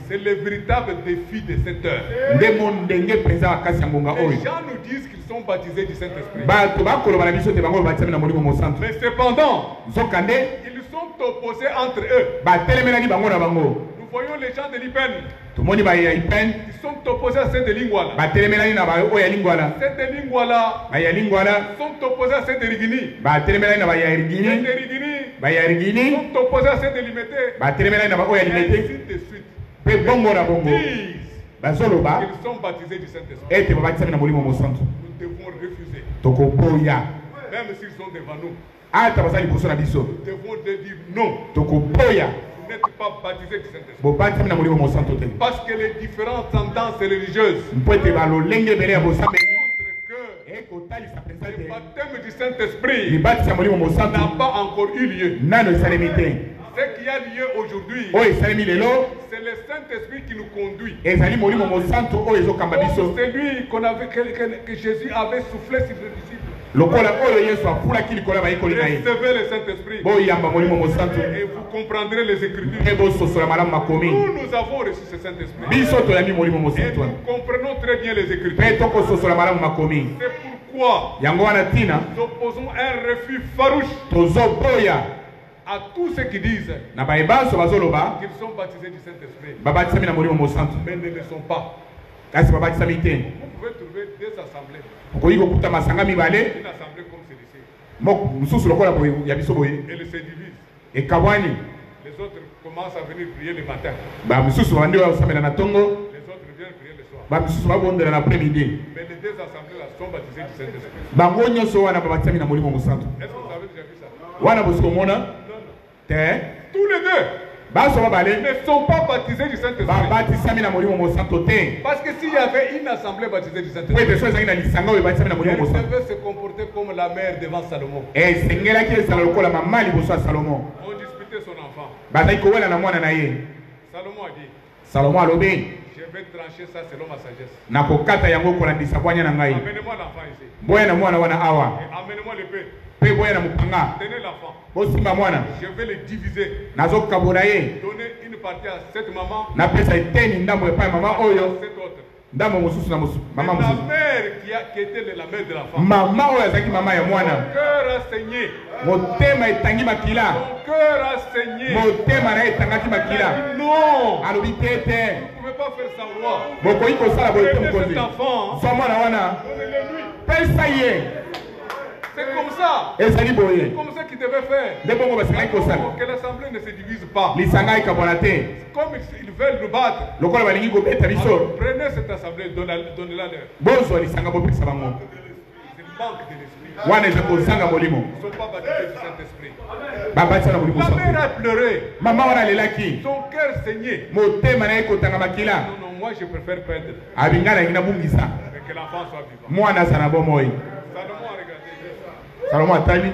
c'est le véritable défi de cette heure. Les gens nous disent qu'ils sont baptisés du Saint-Esprit. Mais cependant, ils sont opposés entre eux. Nous voyons les gens de l'Ipen. Ils sont opposés à ceux de Lingwala. Ceux de Lingwala sont opposés à ceux de Rigini. Ceux de Rigini sont opposés à ceux de Limete. Et ainsi de suite. Ils sont baptisés du Saint-Esprit. Nous devons refuser. Même s'ils sont devant nous. Nous devons dire non. Vous n'êtes pas baptisés du Saint-Esprit. Parce que les différentes tendances religieuses montrent que le baptême du Saint-Esprit n'a pas encore eu lieu. Ce qui a lieu aujourd'hui, c'est le Saint-Esprit qui nous conduit. C'est lui que Jésus avait soufflé sur les disciples. Recevez le Saint-Esprit et vous comprendrez les Écritures. Nous avons reçu ce Saint-Esprit et nous comprenons très bien les Écritures. C'est pourquoi nous opposons un refus farouche à tous ceux qui disent qu'ils sont baptisés du Saint-Esprit mais ne le sont pas. Vous pouvez trouver deux assemblées. Une assemblée comme celle-ci. Elle se divise. Les autres commencent à venir prier le matin. Les autres viennent prier le soir. Mais les deux assemblées là sont baptisées du Saint-Esprit. Est-ce que vous avez déjà vu ça? Non. Tous les deux ne sont pas baptisés du Saint-Esprit. Parce que s'il y avait une assemblée baptisée du Saint-Esprit, elle devait se comporter comme comme la mère devant Salomon. Et sengela qui est saloko la maman liboso Salomon. On disputait son enfant. Bazai ko wela na mwana na ye. Salomon a dit. Salomon alobi. Je vais trancher ça selon ma sagesse. Na kokata yango ko landisa bwanya na ngai. Amenez-moi l'enfant ici. Boya na mwana wana awa. Amenez-moi l'épée. Pe boya na mupanga. Tenez l'enfant. Bosimba mwana. Je vais le diviser. Nazo kabona ye. Donnez une partie à cette maman. Na pesa iteni ndambo epa mama oyo. Cette autre. Ndambo mususu na mususu. Mama mususu. La mère qui était la mère de l'enfant. Mama oyo azaki mama ya mwana. Son cœur a saigné. Motema etangi makila. Son cœur a saigné. Motema na etangaki makila. Non. Alobi tete. Vous ne pouvez pas faire ça au roi. Bokoyi kosala boye te Prenez mokonzi. cet enfant. So mwana wana. Donnez-le lui. Pesa ye. C'est comme ça. Ezali boye. C'est comme ça qu'il devait faire. Nde bongo basengaki kosala. Que l'assemblée ne se divise pas. Lisanga ekabwana te. Comme ils veulent nous battre. Lokola balingi kobeta biso. Alors, prenez cette assemblée, donnez-la leur. Bozwa lisanga bopesa bango. C'est le manque de l'esprit. Wana eza kozanga molimo. Ils ne sont pas baptisés du Saint-Esprit. Babatisa na molimo La santo. mère a pleuré. Mama wana alelaki. Son cœur saignait. Motema na ye kotanga makila. Non, non, moi je préfère perdre. Abinga na ngina bungisa. Mais que l'enfant soit vivant. Mwana azana bomoi. Salomon a regardé. Salomo atali.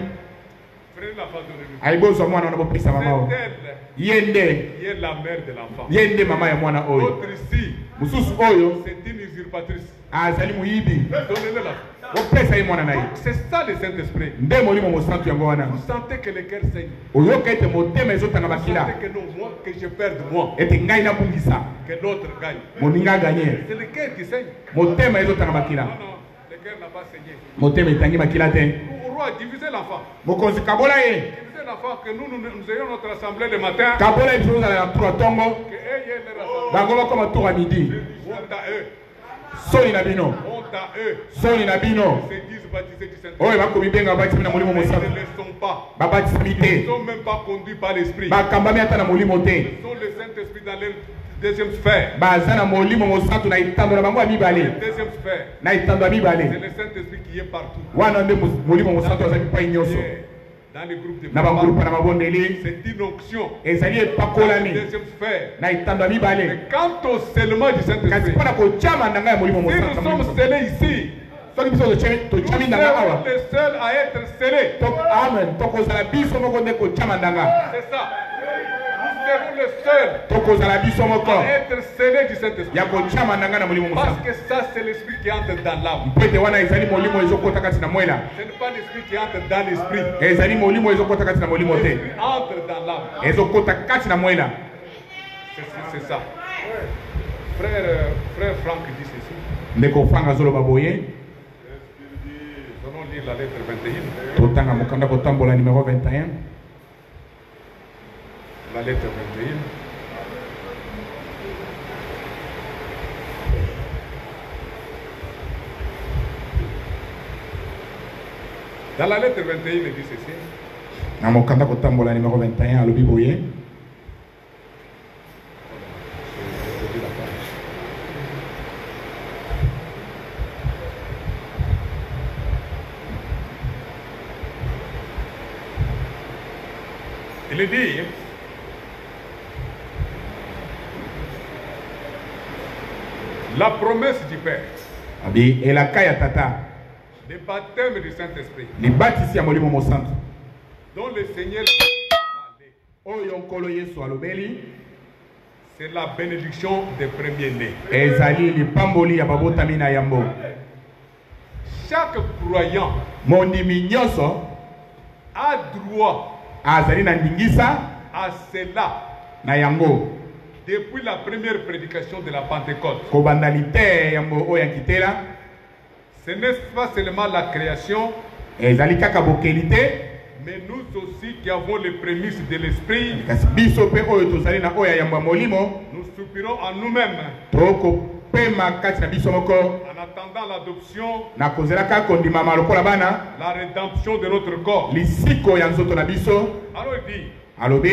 Prenez l'enfant de lui. Aibozwa mwana wana bopesa mama oyo. C'est Ye nde. elle qui est la mère de l'enfant. Ye nde mama ya mwana oyo. L'autre ici, Mususu oyo c'est une usurpatrice. azali muyibi. Donnez-le là. Bopesa ye mwana na ye. C'est ça le Saint-Esprit. Nde molimo mosantu yango wana. Vous sentez que le cœur saigne. Oyoka ete motema ezotanga Vous makila. sentez que non, moi, que je perde moi. Ete ngai nabungisa. Que l'autre gagne. Moninga aganye. C'est le cœur qui saigne. Motema ezotanga makila. Non, non, le cœur n'a pas saigné. Motema etangi makila te. Au roi, divisez l'enfant. Mokonzi kabola ye. Divisez l'enfant, que nous ayons notre assemblée le matin. Kabola ye tozala na tour tongo. Que eux aient leur assemblée. Bango bakoma tour à midi. Honte à eux. Soni na bino. Honte à eux. Soni na bino. Ils se disent baptisés du Saint-Esprit. Oyo bakomi benga batisami na molimo Ils mosantu. ne le sont pas. Babatisami Ils te. ne sont même pas conduits par l'Esprit. Bakambami ata na molimo te. Ils sont le Saint-Esprit dans leur deuxième sphère. Baza na molimo mosantu na itando na bango ya mibale. Deuxième sphère. Na itando ya C'est mibale. le Saint-Esprit qui est partout. Wana nde molimo mosantu azali pai nyonso. Dans les groupes de Na bangrupa na mabondeli. c'est une onction. Ezali Dans la epakolami. deuxième sphère. Na itando ya mibale. Mais quant au scellement du Kasi Saint-Esprit, mpona kochama na ngai ya molimo si mosantu. nous sommes scellés ici, Soki biso tochami nous ndanga awa. sommes les seuls à être scellés. Amen. Tokozala biso moko nde kochama ndanga. C'est ça. Nous serons les seuls Tokozala biso moko. à être scellés du Saint-Esprit. Ya kochama ndanga na molimo Parce mosantu. que ça, c'est l'esprit qui entre dans l'âme. Mpete wana ezali molimo ezokota kati na mwela. Ce n'est pas l'esprit qui entre dans l'esprit. Ezali molimo ezokota kati na molimo te. L'esprit entre dans l'âme. Ezokota kati na mwela. C'est ça. Frère Franck dit ceci. Ndeko Franga zoloba boye. Nous allons lire la lettre 21. Totanga mokanda kotambola numéro 21. La lettre 21. Dans la lettre 21, il dit ceci. Na mokanda kotambola numéro 21 alobi boye. Je dis la page. Il dit, la promesse du Père, Abi elaka ya tata. le baptême du Saint-Esprit, Libatisi ya molimo mosantu. dont le Seigneur a parlé, Oyo nkolo Yesu alobeli. c'est la bénédiction des premiers-nés. Ezali lipamboli ya babotami na yambo. Chaque croyant Mondimi nyonso a droit azali na ndingisa à cela na yango. depuis la première prédication de la Pentecôte. Kobanda lite yambo oyo kitela. Ce n'est pas seulement la création, Ezali kaka bokelite. mais nous aussi qui avons les prémices de l'Esprit, Kasi biso pe oyo tozali na oyo yambo molimo. nous soupirons en nous-mêmes Toko pema kati na biso moko. en attendant l'adoption, Na kozela ka kondimama lokola bana. la rédemption de notre corps. Lisiko ya nzoto na biso. Alors il dit, Alobi.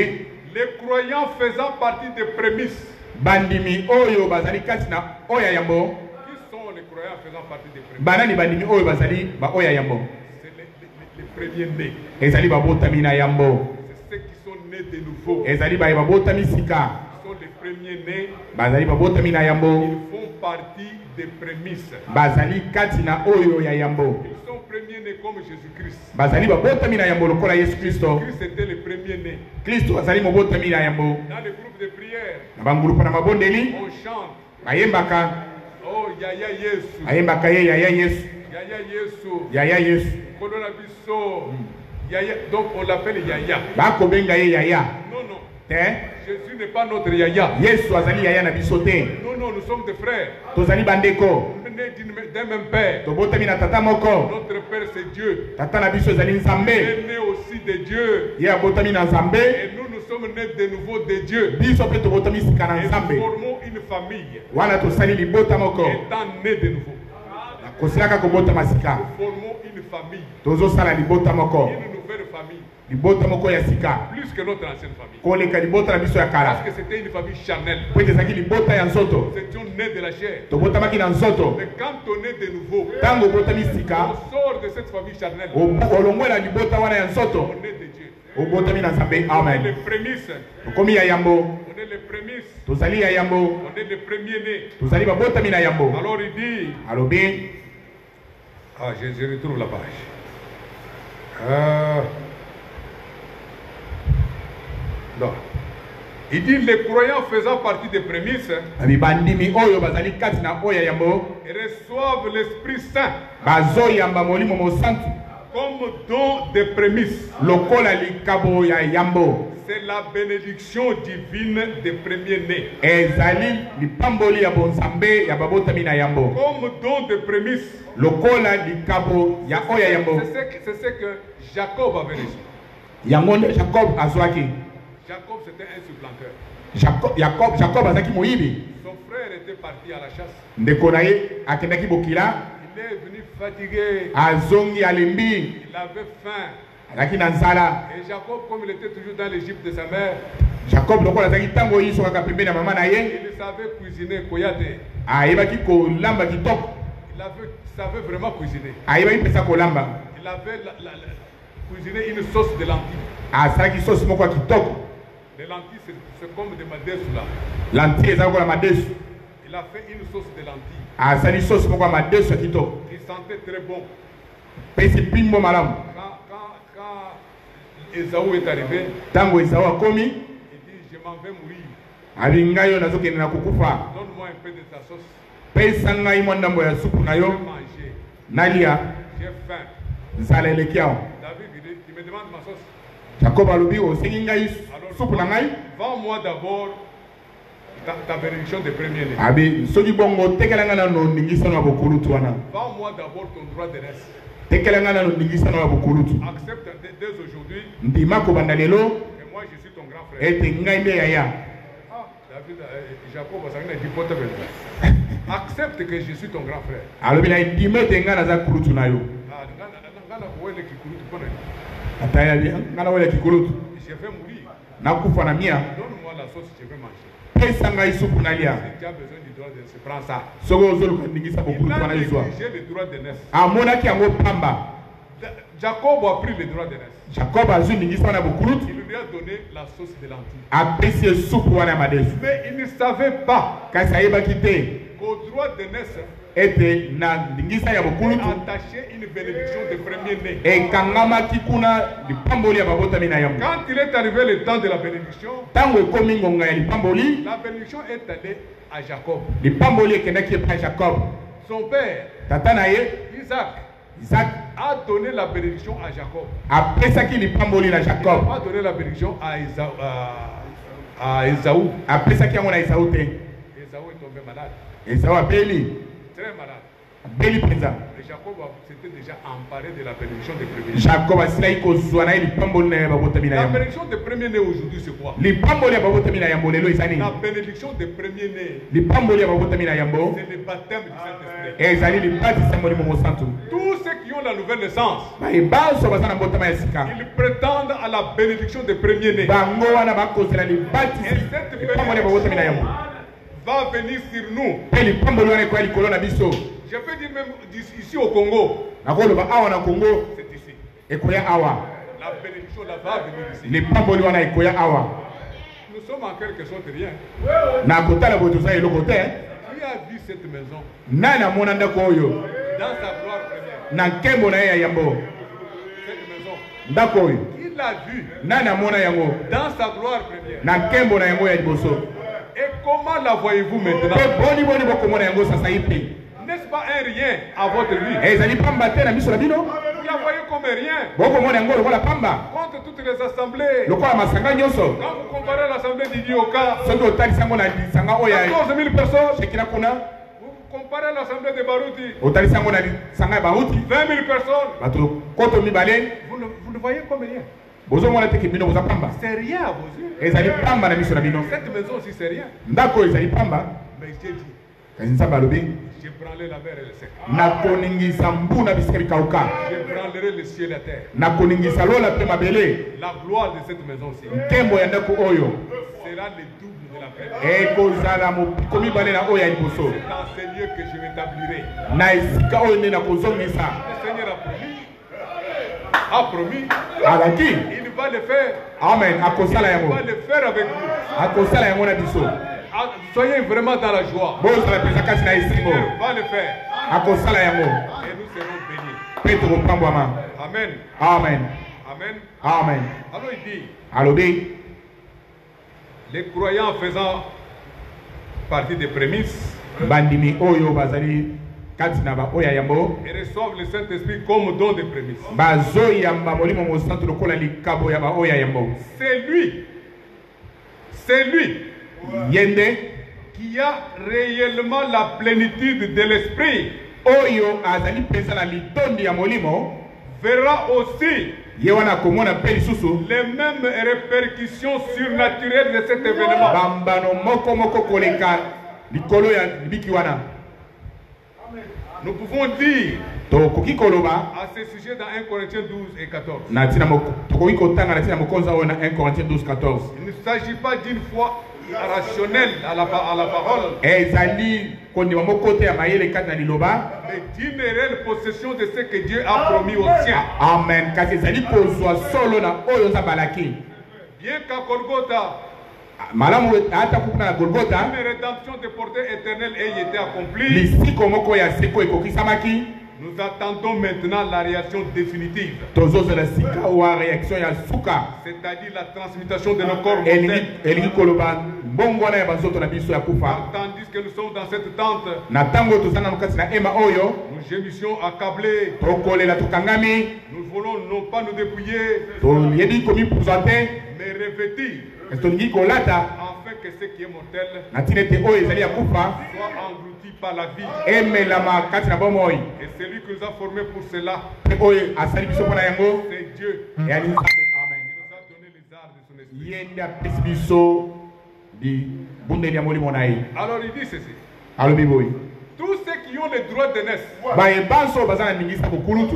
les croyants faisant partie des prémices. Bandimi oyo bazali kati na oya yambo. Qui sont les croyants faisant partie des prémices? Banani bandimi oyo bazali ba oya yambo. C'est les premiers-nés. Ezali babotami na yambo. C'est ceux qui sont nés de nouveau. Ezali ba babotami sika. Ce sont les premiers-nés. Bazali babotami na yambo. Ils font partie des prémices. Bazali kati na oyo ya yambo. Ils sont premiers-nés comme Jésus-Christ. Bazali babotami na yambo lokola Yesu Kristo. Christ était le premier-né. Kristo azali mobotami na yambo. Dans les groupes de prière, Na bangulupa na mabondeli. on chante. Bayembaka. Oh, Yaya Yesu. Bayembaka ye Yaya Yesu. Yaya Yesu. Yaya Yesu. Kolona biso. Yaya. Donc on l'appelle Yaya. Bakobenga ye Yaya. Non, non. Te? Jésus n'est pas notre Yaya. Yesu azali Yaya na biso te. Non, non, nous sommes des frères. Tozali bandeko. Nés d'un même père. Tobotami na tata moko. Notre père c'est Dieu. Tata na biso ezali Il Nzambe. est né aussi de Dieu. Ye abotami na Nzambe. Et nous, nous sommes nés de nouveau de Dieu. Biso pe tobotami sika na Et Nzambe. nous formons une famille. Wana tosali libota moko. Étant nés de nouveau. Kosilaka kobotama sika. Nous formons une famille. Tozosala libota moko. Une nouvelle famille. Libota moko ya sika. Plus que notre ancienne famille. Koleka libota na biso ya Parce kala. que c'était une famille charnelle. Po ezaki libota ya nzoto. Nous étions nés de la chair. Tobotamaki na nzoto. Mais quand on est de nouveau, Tango obotami sika. on sort de cette famille charnelle. Olongwela libota wana ya nzoto. On est de Dieu. Obotami na Nzambe. On est Amen. les prémices. Tokomi ya yambo. On est les prémices. Tozali ya yambo. On est les premiers-nés. Tozali babotami na yambo. Alors il dit, Alobi. ah, je retrouve la page. Non. Il dit les croyants faisant partie des prémices Abibandimi oyo bazali kati na oya yambo. reçoivent l'Esprit Saint Bazo yamba molimo mosantu. comme don des prémices. Lokola likabo ya yambo. C'est la bénédiction divine des premiers-nés. Ezali lipamboli ya bonzambe ya babotami na yambo. Comme don des prémices. Lokola likabo ya oya yambo. C'est ce que Jacob avait reçu. Yango nde Jacob azwaki. Jacob c'était un supplanteur. Jacob azaki moyibi. Son frère était parti à la chasse. Ndeko na ye akendaki bokila. Il est venu fatigué. Azongi alembi. Il avait faim. Azaki na nzala. Et Jacob, comme il était toujours dans l'Égypte de sa mère, Jacob lokola azaki tango yiso kaka pembeni na mama na ye. il savait cuisiner koyate. Ayebaki kolamba kitoko. Il savait vraiment cuisiner. Ayebaki pesa kolamba. Il avait cuisiné une sauce de lentilles. Asalaki sauce moko ya kitoko. Les lentilles, c'est comme des madesses là. Lentilles eza lokola madesu. Il a fait une sauce de lentilles. Asali sauce moko ya madesu ya kitoko. Il sentait très bon. Pesi pimbo malamu. Quand Esaü est arrivé, Tango Esaü akomi. il dit, je m'en vais mourir. Abi ngai yo nazokende na kukufa. Donne-moi un peu de ta sauce. Pesa ngai mwa ndambo ya supu na Je vais yo. manger. Nalia. J'ai faim. Nzala eleki awa. David, il dit, tu me demandes ma sauce. Jacob alobi osengi ngai supu na ngai. Vends-moi d'abord ta bénédiction de premier-né. Abi soki bongo tekela ngai nano ndingisano ya bokulutu wana. Vends-moi d'abord ton droit de reste. Tekela ngai nano ndingisano ya bokulutu. Accepte dès aujourd'hui Ndima kobanda lelo que moi je suis ton grand frère. ete ngai nde yaya. Ah, David, Jacob, ça vient de dire porte accepte que je suis ton grand frère. Alobi na ndima ete ngai naza kulutu na yo. Ah, ngana kuwele kikurutu pona. Ataya bi ngana wele kikulutu. Je vais mourir. Nakufa na mia. Donne-moi la sauce, je vais manger. Pesa ngai supu nalia. Si tu as besoin du droit de reste, prends ça. Soki ozoluka ndingisa Il bokulutu a wana izwa. négligé le droit de reste. Amonaki yango pamba. Jacob a pris le droit de reste. Jacob azwi ndingisa wana bokulutu. Il lui a donné la sauce de lentilles. Apesi ye supu wana ya madesu. Mais il ne savait pas Kasi ayebaki te qu'au droit de reste ete na ndingisa ya bokulutu attaché une bénédiction de premier-né. ekangamaki kuna lipamboli ya babotami na yambo. Quand il est arrivé le temps de la bénédiction, Ntango ekomi ngonga ya lipamboli, la bénédiction est allée à Jacob. lipamboli ekendaki epai ya Jacob. Son père, Tata na ye Isaac, Isaac a donné la bénédiction à Jacob. apesaki lipamboli na Il n'a Jacob. pas donné la bénédiction à Esaü. Apesaki yango na Esaü te. Esaü est tombé malade, Esaü abeli, très malade. abeli mpenza. Et Jacob s'était déjà emparé de la bénédiction des premiers-nés. Jacob asilaki kozwa na ye lipamboli na ye babotami na La yambo. bénédiction des premiers-nés aujourd'hui, c'est quoi? Lipamboli ya babotami na yambo lelo eza nini? La bénédiction des premiers-nés, Lipamboli ya babotami na yambo c'est le baptême du Saint-Esprit. ezali libatisa molimo mosantu. Tous ceux qui ont la nouvelle naissance, Bayebaso baza na mbotama ya sika. ils prétendent à la bénédiction des premiers-nés. Bango wana bakozela libatisi lipamboli ya babotami na yambo. Va venir sur nous. Mpe lipamboli wana ekoya likolo na biso. Je peux dire même ici au Congo, Nakoloba awa na Congo c'est ici. ekoya awa. La bénédiction là va venir ici. Lipamboli wana ekoya awa. Nous sommes en quelque sorte rien. Na kota la boto sa eloko te. Qui a vu cette maison? Nana mona ndako oyo. Dans sa gloire première. Na nkembo na ye ya yambo. Cette maison. Ndako oyo. Qui l'a vu? Nana mona yango. Dans sa gloire première. Na nkembo na yango ya liboso. Et comment la voyez-vous maintenant? Pe boni boni boko mona yango sasa ipi. N'est-ce pas un rien à votre vue? Ezali pamba te na miso na bino. Vous la voyez comme rien. Boko mona yango lokola pamba. Contre toutes les assemblées. Lokola masanga nyonso. Quand vous comparez l'assemblée d'Idioka, Soki otali sango na lisanga oyo ya 14 000 personnes. Shekina kuna. Vous comparez l'assemblée de Barouti, Otali sango na lisanga ya Baruti. 20 000 personnes. Bato koto mibale. Vous le voyez comme rien. Bozo mona te ke bino boza pamba. C'est rien à vos yeux. Ezali pamba na miso na bino. Cette maison aussi, c'est rien. Ndako ezali pamba. Mais j'ai dit, Kasi nzambe alobi. j'ai branlé la mer et le sec. Nakoningisa mbuna bisika bikauka. Je branlerai le ciel et la terre. Nakoningisa lola pe mabele. La gloire de cette maison aussi Nkembo ya ndako oyo. sera le double de la première. Ekozala mopiko mibale na oyo ya liboso. C'est dans ces lieux que je m'établirai. Na esika oyo nde nakozongisa. Le Seigneur a promis, Alaki. il va le faire. Amen. Akosala Il yango. va le faire avec vous. Akosala yango na biso. Ah, soyez vraiment dans la joie. Bozala pesa kasi na Le esengo. Seigneur va le faire. Akosala yango. Et nous serons bénis. Pe tokopambwama. Amen. Amen. Amen. Amen. Alors il dit, Alobi. les croyants faisant partie des prémices Bandimi oyo bazali kati na ba oya yambo. et reçoivent le Saint-Esprit comme don des prémices. Bazo yamba molimo mosantu lokola likabo ya ba oya yambo. C'est lui Yende qui a réellement la plénitude de l'Esprit, oyo azali pesa na litondi ya molimo. verra aussi Ye wana komona pe lisusu. les mêmes répercussions surnaturelles de cet événement. Bambano moko moko koleka likolo ya biki wana. Nous pouvons dire Tokoki koloba à ce sujet dans 1 Corinthiens 12 et 14. na tina moko tokoki kotanga na tina mokonza oyo na 1 Corinthiens 12-14. Il ne s'agit pas d'une foi rationnelle à la parole, Ezali kondima moko te ya mayele kati na liloba. mais d'une réelle possession de ce que Dieu a promis aux siens. Amen. Kasi ezali kozwa solo na oyo nzambe alaki. Bien qu'à Golgotha, Malamu ata kuna na Golgotha. une rédemption de portée éternelle ait été accomplie, Lisiko moko ya seko ekokisamaki. nous attendons maintenant la réaction définitive, Tozozela sika wa réaction ya suka. c'est-à-dire la transmutation de nos corps mortels. Elingi koloba mbongo wana ya bazoto na biso ya kufa. Tandis que nous sommes dans cette tente, Na tango tozana nokati na ema oyo. nous gémissions accablés. Tokolela tokangami. Nous voulons non pas nous dépouiller, Toyebi komi présenter. mais revêtir, Tolingi kolata. afin que ce qui est mortel Na tinete oyo ezali ya kufa. soit englouti par la vie. Emelama kati na bomoi. Et celui qui nous a formés pour cela, Oyo asali biso pona yango. c'est Dieu. Ya nzambe. Amen. Il nous a donné les arts de son esprit. Yenda pesi biso di bundeli ya molimo na ye. Alors il dit ceci, Alobi boy. tous ceux qui ont le droit de naître, Baye banso bazana ningisa kokulutu.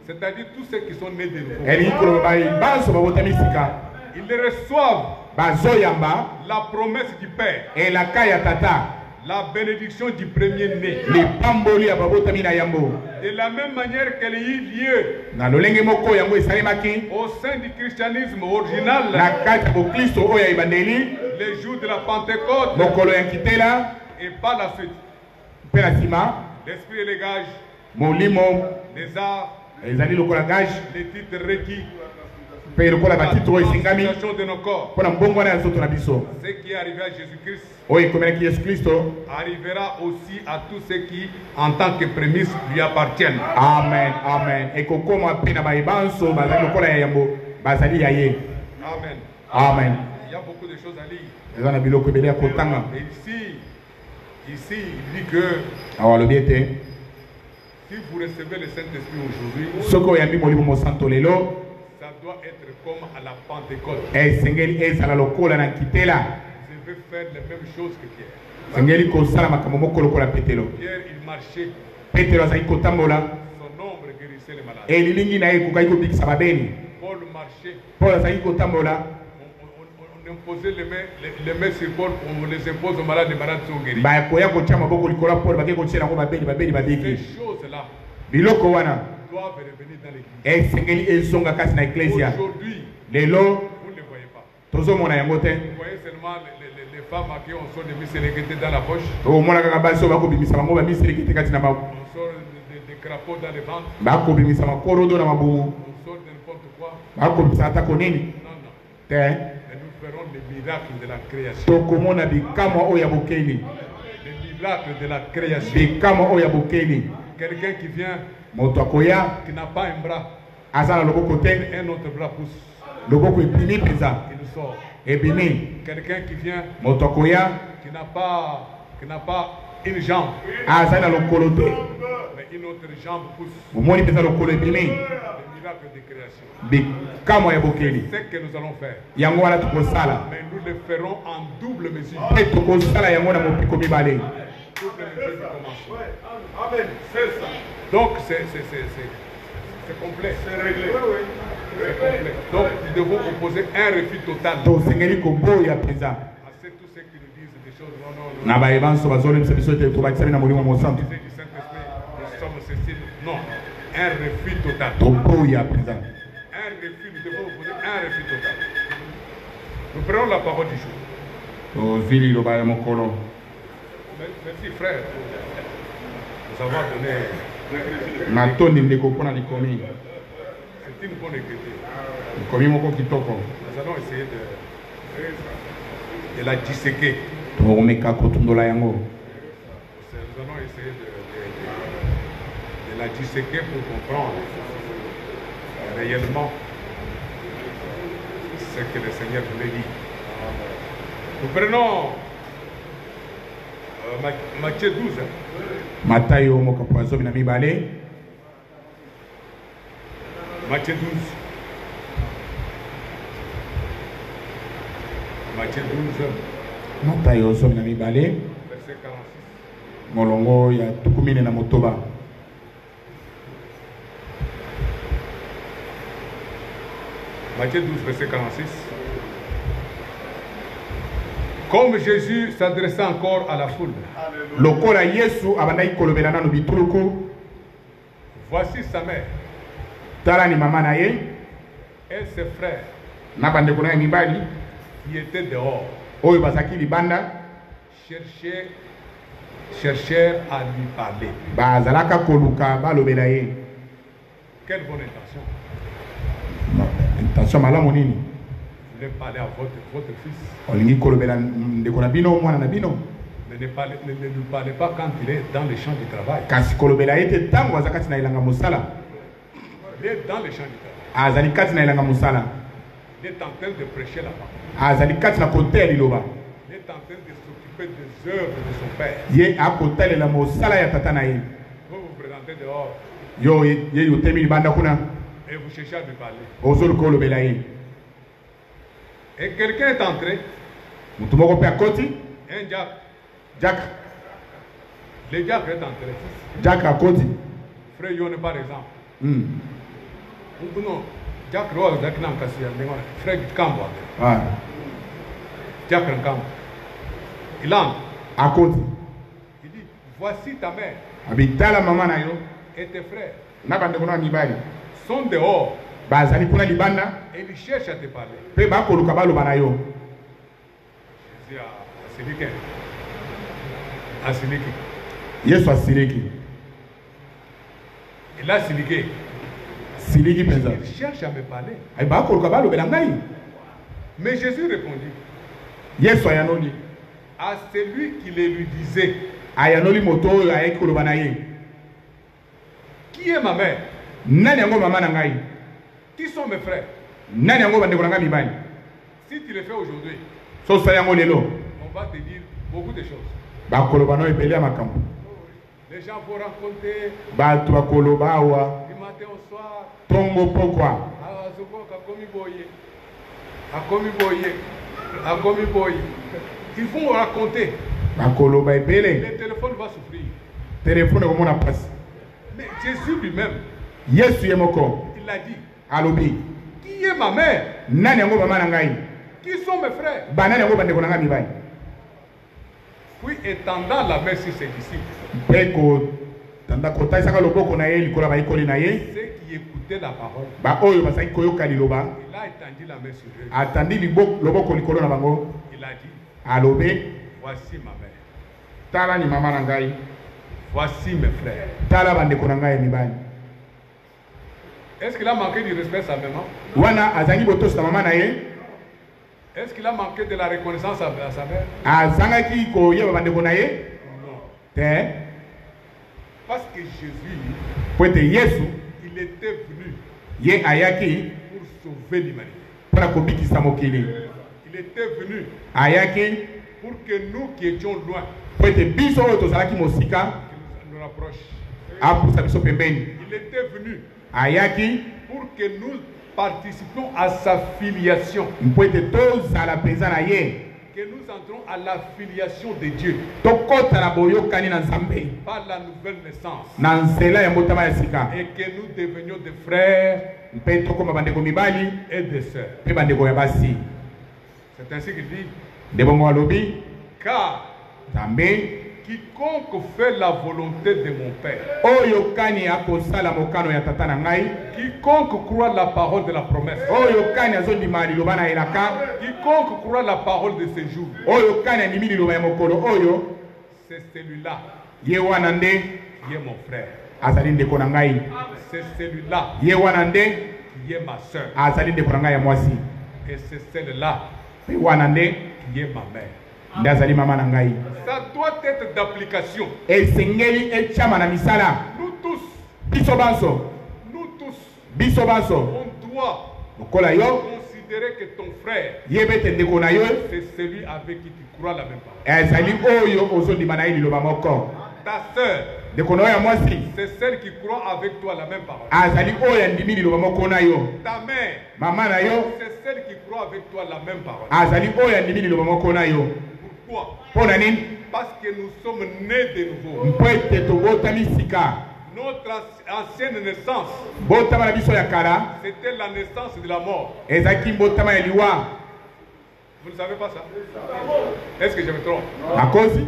c'est-à-dire tous ceux qui sont nés de nouveau, Elingi koloba baye banso babotami sika. ils reçoivent Bazoyamba la promesse du Père, elaka ya tata. la bénédiction du premier-né. Lipamboli ya babotami na yambo. De la même manière qu'elle eut lieu Na lolenge moko yango esalemaki. au sein du christianisme original, Na kati ya bokristo oyo ya ebandeli. les jours de la Pentecôte, Mokolo ya nkitela. et par la suite, Mpe na nsima. l'esprit et les gages, Molimo les arts, ezali lokola gage. les titres requis, Mpe lokola la batitro esingami. transformation de nos corps. Mpona mbongo wana ya nzoto na biso. Ce qui est arrivé à Jésus-Christ Oyo ekomelaki Yesu Kristo. arrivera aussi à tous ceux qui, en tant que prémisse, lui appartiennent. Amen. Amen. Ekokoma mpe na baye banso bazali lokola ya yambo. Bazali ya ye. Amen. Amen. Il y a beaucoup de choses à lire. Eza na biloko ebele ya kotanga. Et ici, il dit que Awa alobi ete. si vous recevez le Saint-Esprit aujourd'hui, Soki oyambi molimo mosanto lelo. ça doit être comme à la Pentecôte. Esengeli ezala lokola na nkitela. Je vais faire les mêmes choses que Pierre. Esengeli kosala makambo moko lokola Petelo. Pierre, il marchait, Petelo azali kotambola. son ombre guérissait les malades. Elilingi na ye ekokaki kobikisa babeni. Paul marchait, Paul azali kotambola. on imposait les mains sur Paul, on les impose aux malades, les malades sont guéris. Bakoya kotia maboko likolo ya Paul bakei kotia yango babeni Ces babiki. choses-là Biloko wana doivent revenir dans l'église. esengeli ezonga kasi na eklesia. Aujourd'hui, Lelo vous ne les voyez pas. tozo mona yango te. Vous voyez seulement les femmes qui ont sort de miséléguité dans la poche. To mona kaka baso bako bimisa bango ba miséléguité kati na ba. On sort des crapauds dans les ventres. Bako bimisa makorodo na mabumu. On sort de n'importe quoi. Bako bimisa ata konini. Non, non. Te. Mais nous ferons les miracles de la création. To komona bikamo oya bokeli. Les miracles de la création. Bikamo oya bokeli. Quelqu'un qui vient, Moto akoya. qui n'a pas un bras, Azana loboko te. un autre bras pousse. Loboko epimi peza. Il sort. Ebimi. Quelqu'un qui vient, Moto akoya. qui n'a pas une jambe, Azana lokolo te. mais une autre jambe pousse. Omoni peza lokolo ebimi. Les miracles de création. Bikamo ya bokeli. C'est ce que nous allons faire. Yango wana tukosala. Mais nous le ferons en double mesure. Pe tukosala yango na mopiko mibale. Double mesure du commencement. Amen. C'est ça. Donc c'est complet. C'est réglé. C'est complet. Donc nous devons opposer un refus total. Tosengeli koboya peza. À tous ceux qui nous disent des choses non, non, non. Na bayebanso bazolebisa biso ete tobakisami na molimo mosantu. Du Saint-Esprit, nous sommes ceci. Non. Un refus total. Toboya peza. Un refus, nous devons opposer un refus total. Nous prenons la parole du jour. Tozwili liloba ya mokolo. Merci frère pour nous avoir donné. Matondi ndeko mpona likomi. C'est une bonne écriture. Likomi moko kitoko. Nous allons essayer de la disséquer. Tomeka kotundola yango. Nous allons essayer de la disséquer pour comprendre réellement ce que le Seigneur voulait dire. Nous prenons Matthieu 12. Matayo mokapo azomi na mibale. Matthieu 12. Matthieu 12. Matayo azomi na mibale. Verset 46. Molongo ya tukumine na motoba. Matthieu 12, verset 46. Comme Jésus s'adressait encore à la foule. Lokola Yesu abandaki kolobela nanu bituluku. Voici sa mère Tala ni mama na ye. et ses frères Na bandeko na ye mibali. qui étaient dehors Oyo bazaki libanda. cherchèrent à lui parler. Bazalaka koluka balobela ye. Quelle bonne intention. Intention malamu nini? Vous voulez parler à votre fils. Olingi kolobela ndeko na bino mwana na bino. Mais ne lui parlez pas quand il est dans le champ du travail. Kasi kolobela ye te tango azakati na ilanga musala. Il est dans le champ du travail. Azali kati na ilanga musala. Il est en train de prêcher la parole. Azali kati na kotea liloba. Il est en train de s'occuper des œuvres de son père. Ye akotalela musala ya tata na ye. Vous vous présentez dehors Yo ye yotemi libanda kuna. et vous cherchez à lui parler. Ozolu kolobela ye. Et quelqu'un est entré, Mutu moko pe akoti. un diacre. Jack. Le diacre est entré. Jack akoti. Frère Yone par exemple. Non, diacre Rose, diacre Nankasi, frère Kambo. Ah. Diacre Kambo. Il entre. Akoti. Il dit, voici ta mère Abitala mama na yo. et tes frères Na bandeko na mibali. sont dehors Bazali kuna libanda. et ils cherchent à te parler. Pe bakoluka baloba na yo. Je dis à celui à celui Yesu asiliki. il a siligué. Siliki penza. Il cherche à me parler. Ay bakoluka balobela ngai. Mais Jésus répondit Yesu ayanoli. à celui qui le lui disait, Ayanoli moto oyo ayeki koloba na ye. qui est ma mère? Nani yango mama na ngai? Qui sont mes frères? Nani yango bandeko na ngai mibali? Si tu le fais aujourd'hui, So sa yango lelo. on va te dire beaucoup de choses. Bakoloba no ebele ya makambo. Les gens vont raconter Bato bakoloba awa. du matin au soir. Tongo pokwa. Ah, Zoko, Kakomi Boye. Akomi Boye. Akomi Boye. Ils vont raconter. Bakoloba ebele. Le téléphone va souffrir. Telefone komona pasi. Mais Jésus lui-même, Yesu ye moko. il a dit, Alobi. qui est ma mère? Nani yango mama na ngai? Qui sont mes frères? Ba nani yango bandeko na ngai mibali? Puis étendant la main sur ses disciples, Pe ko tanda kotaisaka loboko na ye likola bayekoli na ye. ceux qui écoutaient la parole, ba oyo basaki koyoka liloba il a étendu la main sur eux. atandi loboko likolo na bango Il a dit, alobe voici ma mère, tala ni mama na ngai voici mes frères. tala bandeko na ngai ya mibali. Est-ce qu'il a manqué du respect à sa maman? Wana azangi botosi na mama na ye. Est-ce qu'il a manqué de la reconnaissance à sa mère? Azangaki koyeba bandeko na ye? Non. Te. Parce que Jésus, Poete Yesu il était venu ye ayaki pour sauver l'humanité. pona kobikisa mokili. Il était venu Ayaki pour que nous qui étions loin, poete biso oyo tozalaki mosika nous rapproche. apusa biso pembeni. Il était venu Ayaki pour que nous participions à sa filiation, poete tozala penza na ye. que nous entrons à la filiation de Dieu Tokota na boyokani na Nzambe par la nouvelle naissance, na nzela ya mbotama ya sika. et que nous devenions des frères Mpe tokoma bandeko mibali et des sœurs. mpe bandeko ya basi. C'est ainsi qu'il dit, Nde bongo alobi car Nzambe quiconque fait la volonté de mon Père, oyo kani akosala mokano ya tata na ngai, quiconque croit la parole de la promesse, oyo kani azondima liloba na elaka, quiconque croit la parole de ce jour, oyo kani andimi liloba ya mokolo oyo, c'est celui-là ye wana nde qui est mon frère. azali ndeko na ngai. C'est celui-là Ye wana nde qui est ma soeur. azali ndeko na ngai ya mwasi. Et c'est celle-là Mpe wana nde qui est ma mère. nde azali mama na ngai. Ça doit être d'application. Esengeli etiama na misala. Nous tous, Biso banso, biso banso, on doit lokola yo considérer que ton frère, ye bete ndeko na yo c'est celui avec qui tu crois la même parole. ezali oyo ozondima na ye liloba moko. Ta soeur, Ndeko na yo ya mwasi c'est celle qui croit avec toi la même parole. azali oyo andimi liloba moko na yo. Ta mère, Mama na yo c'est celle qui croit avec toi la même parole. azali oyo andimi liloba moko na yo. Pourquoi? Pona nini? Parce que nous sommes nés de nouveau. Mpo ete tobotami sika. Notre ancienne naissance, Botama na biso ya kala c'était la naissance de la mort. ezalaki mbotama ya liwa. Vous ne savez pas ça? Est-ce que je me trompe? Nakosi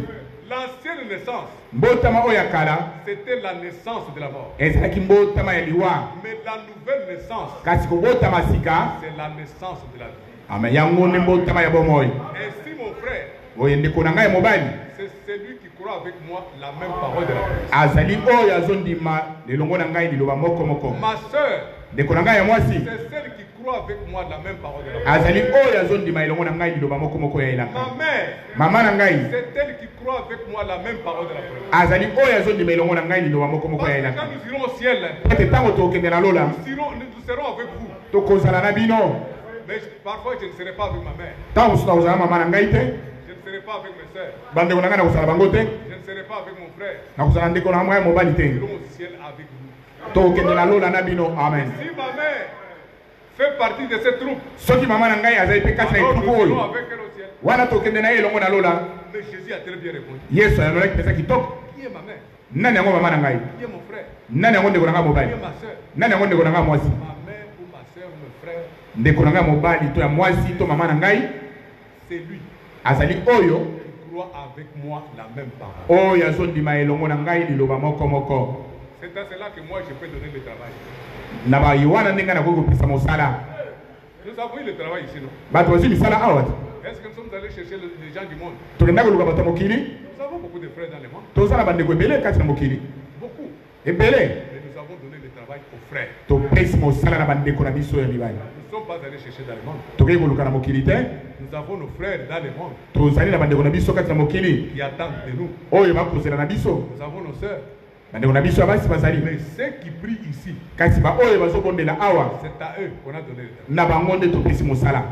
L'ancienne naissance, mbotama oyo ya kala c'était la naissance de la mort. ezalaki mbotama ya liwa. Mais la nouvelle naissance, Kasi kobotama sika c'est la naissance de la vie. ame yango nde mbotama ya bomoi. Ainsi, mon frère, Oyo ndeko na ngai mobali c'est celui qui croit avec moi la même parole de la promesse. azali oyo azondima lelongo na ngai liloba moko moko. Ma soeur, Ndeko na ngai ya mwasi c'est celle qui croit avec moi la même parole de la promesse. azali oyo azondima elongo na ngai liloba moko moko ya elaka. Ma mère, Mama na ngai c'est elle qui croit avec moi la même parole de la promesse. azali oyo azondima elongo na ngai liloba moko moko Parce ya que elaka. quand nous irons au ciel, Ete ntango tokende na lola nous serons avec vous. tokozala na bino. Mais parfois, je ne serai pas avec ma mère. Ntango mosusu nakozala mama na ngai te, Je ne serai pas avec mes soeurs. bandeko na ngai nakozala bango te, Je ne serai pas avec mon frère. nakozala ndeko na ngai ya mobali te. Nous irons au ciel avec vous. Tokende na lola na bino. Amen. Si ma mère fait partie de cette troupe, Soki mama na ngai azali mpe kati na alors nous etuku irons oyo avec elle au ciel. wana tokende na ye elongo na lola. Mais Jésus a très bien répondu. Yesu alobaki mpenza kitoko. Qui est ma mère? Nani yango mama na ngai? Qui est mon frère? Nani yango ndeko na ngai Qui mobali? est ma soeur? Nani yango ndeko na ngai mwasi? Ma mère ou ma soeur ou mon frère, Ndeko na ngai mobali to ya mwasi to mama na ngai c'est lui azali oyo qui croit avec moi la même parole. oyo azondima elongo na ngai liloba moko moko. C'est à cela que moi je peux donner le travail. Na bayi wana ndenge nakoki kopesa mosala. Nous avons eu le travail ici, non? Bato bazwi misala awa te. Est-ce que nous sommes allés chercher les gens du monde? Tokenda koluka bato ya mokili. Nous avons beaucoup de frères dans le monde. Tozala bandeko ebele kati na mokili. Beaucoup. Ebele Mais nous avons donné le travail aux frères. topesi mosala na bandeko na biso ya mibali. Nous ne sommes pas allés chercher dans le monde. Tokoki koluka na mokili te. Nous avons nos frères dans le monde Tozali na bandeko na biso kati na mokili qui attendent de nous. oyo bakozela na biso. Nous avons nos sœurs. Bandeko na biso ya basi bazali. Mais ceux qui prient ici, Kasi ba oyo bazobondela awa c'est à eux qu'on a donné le travail. na bango nde topesi mosala.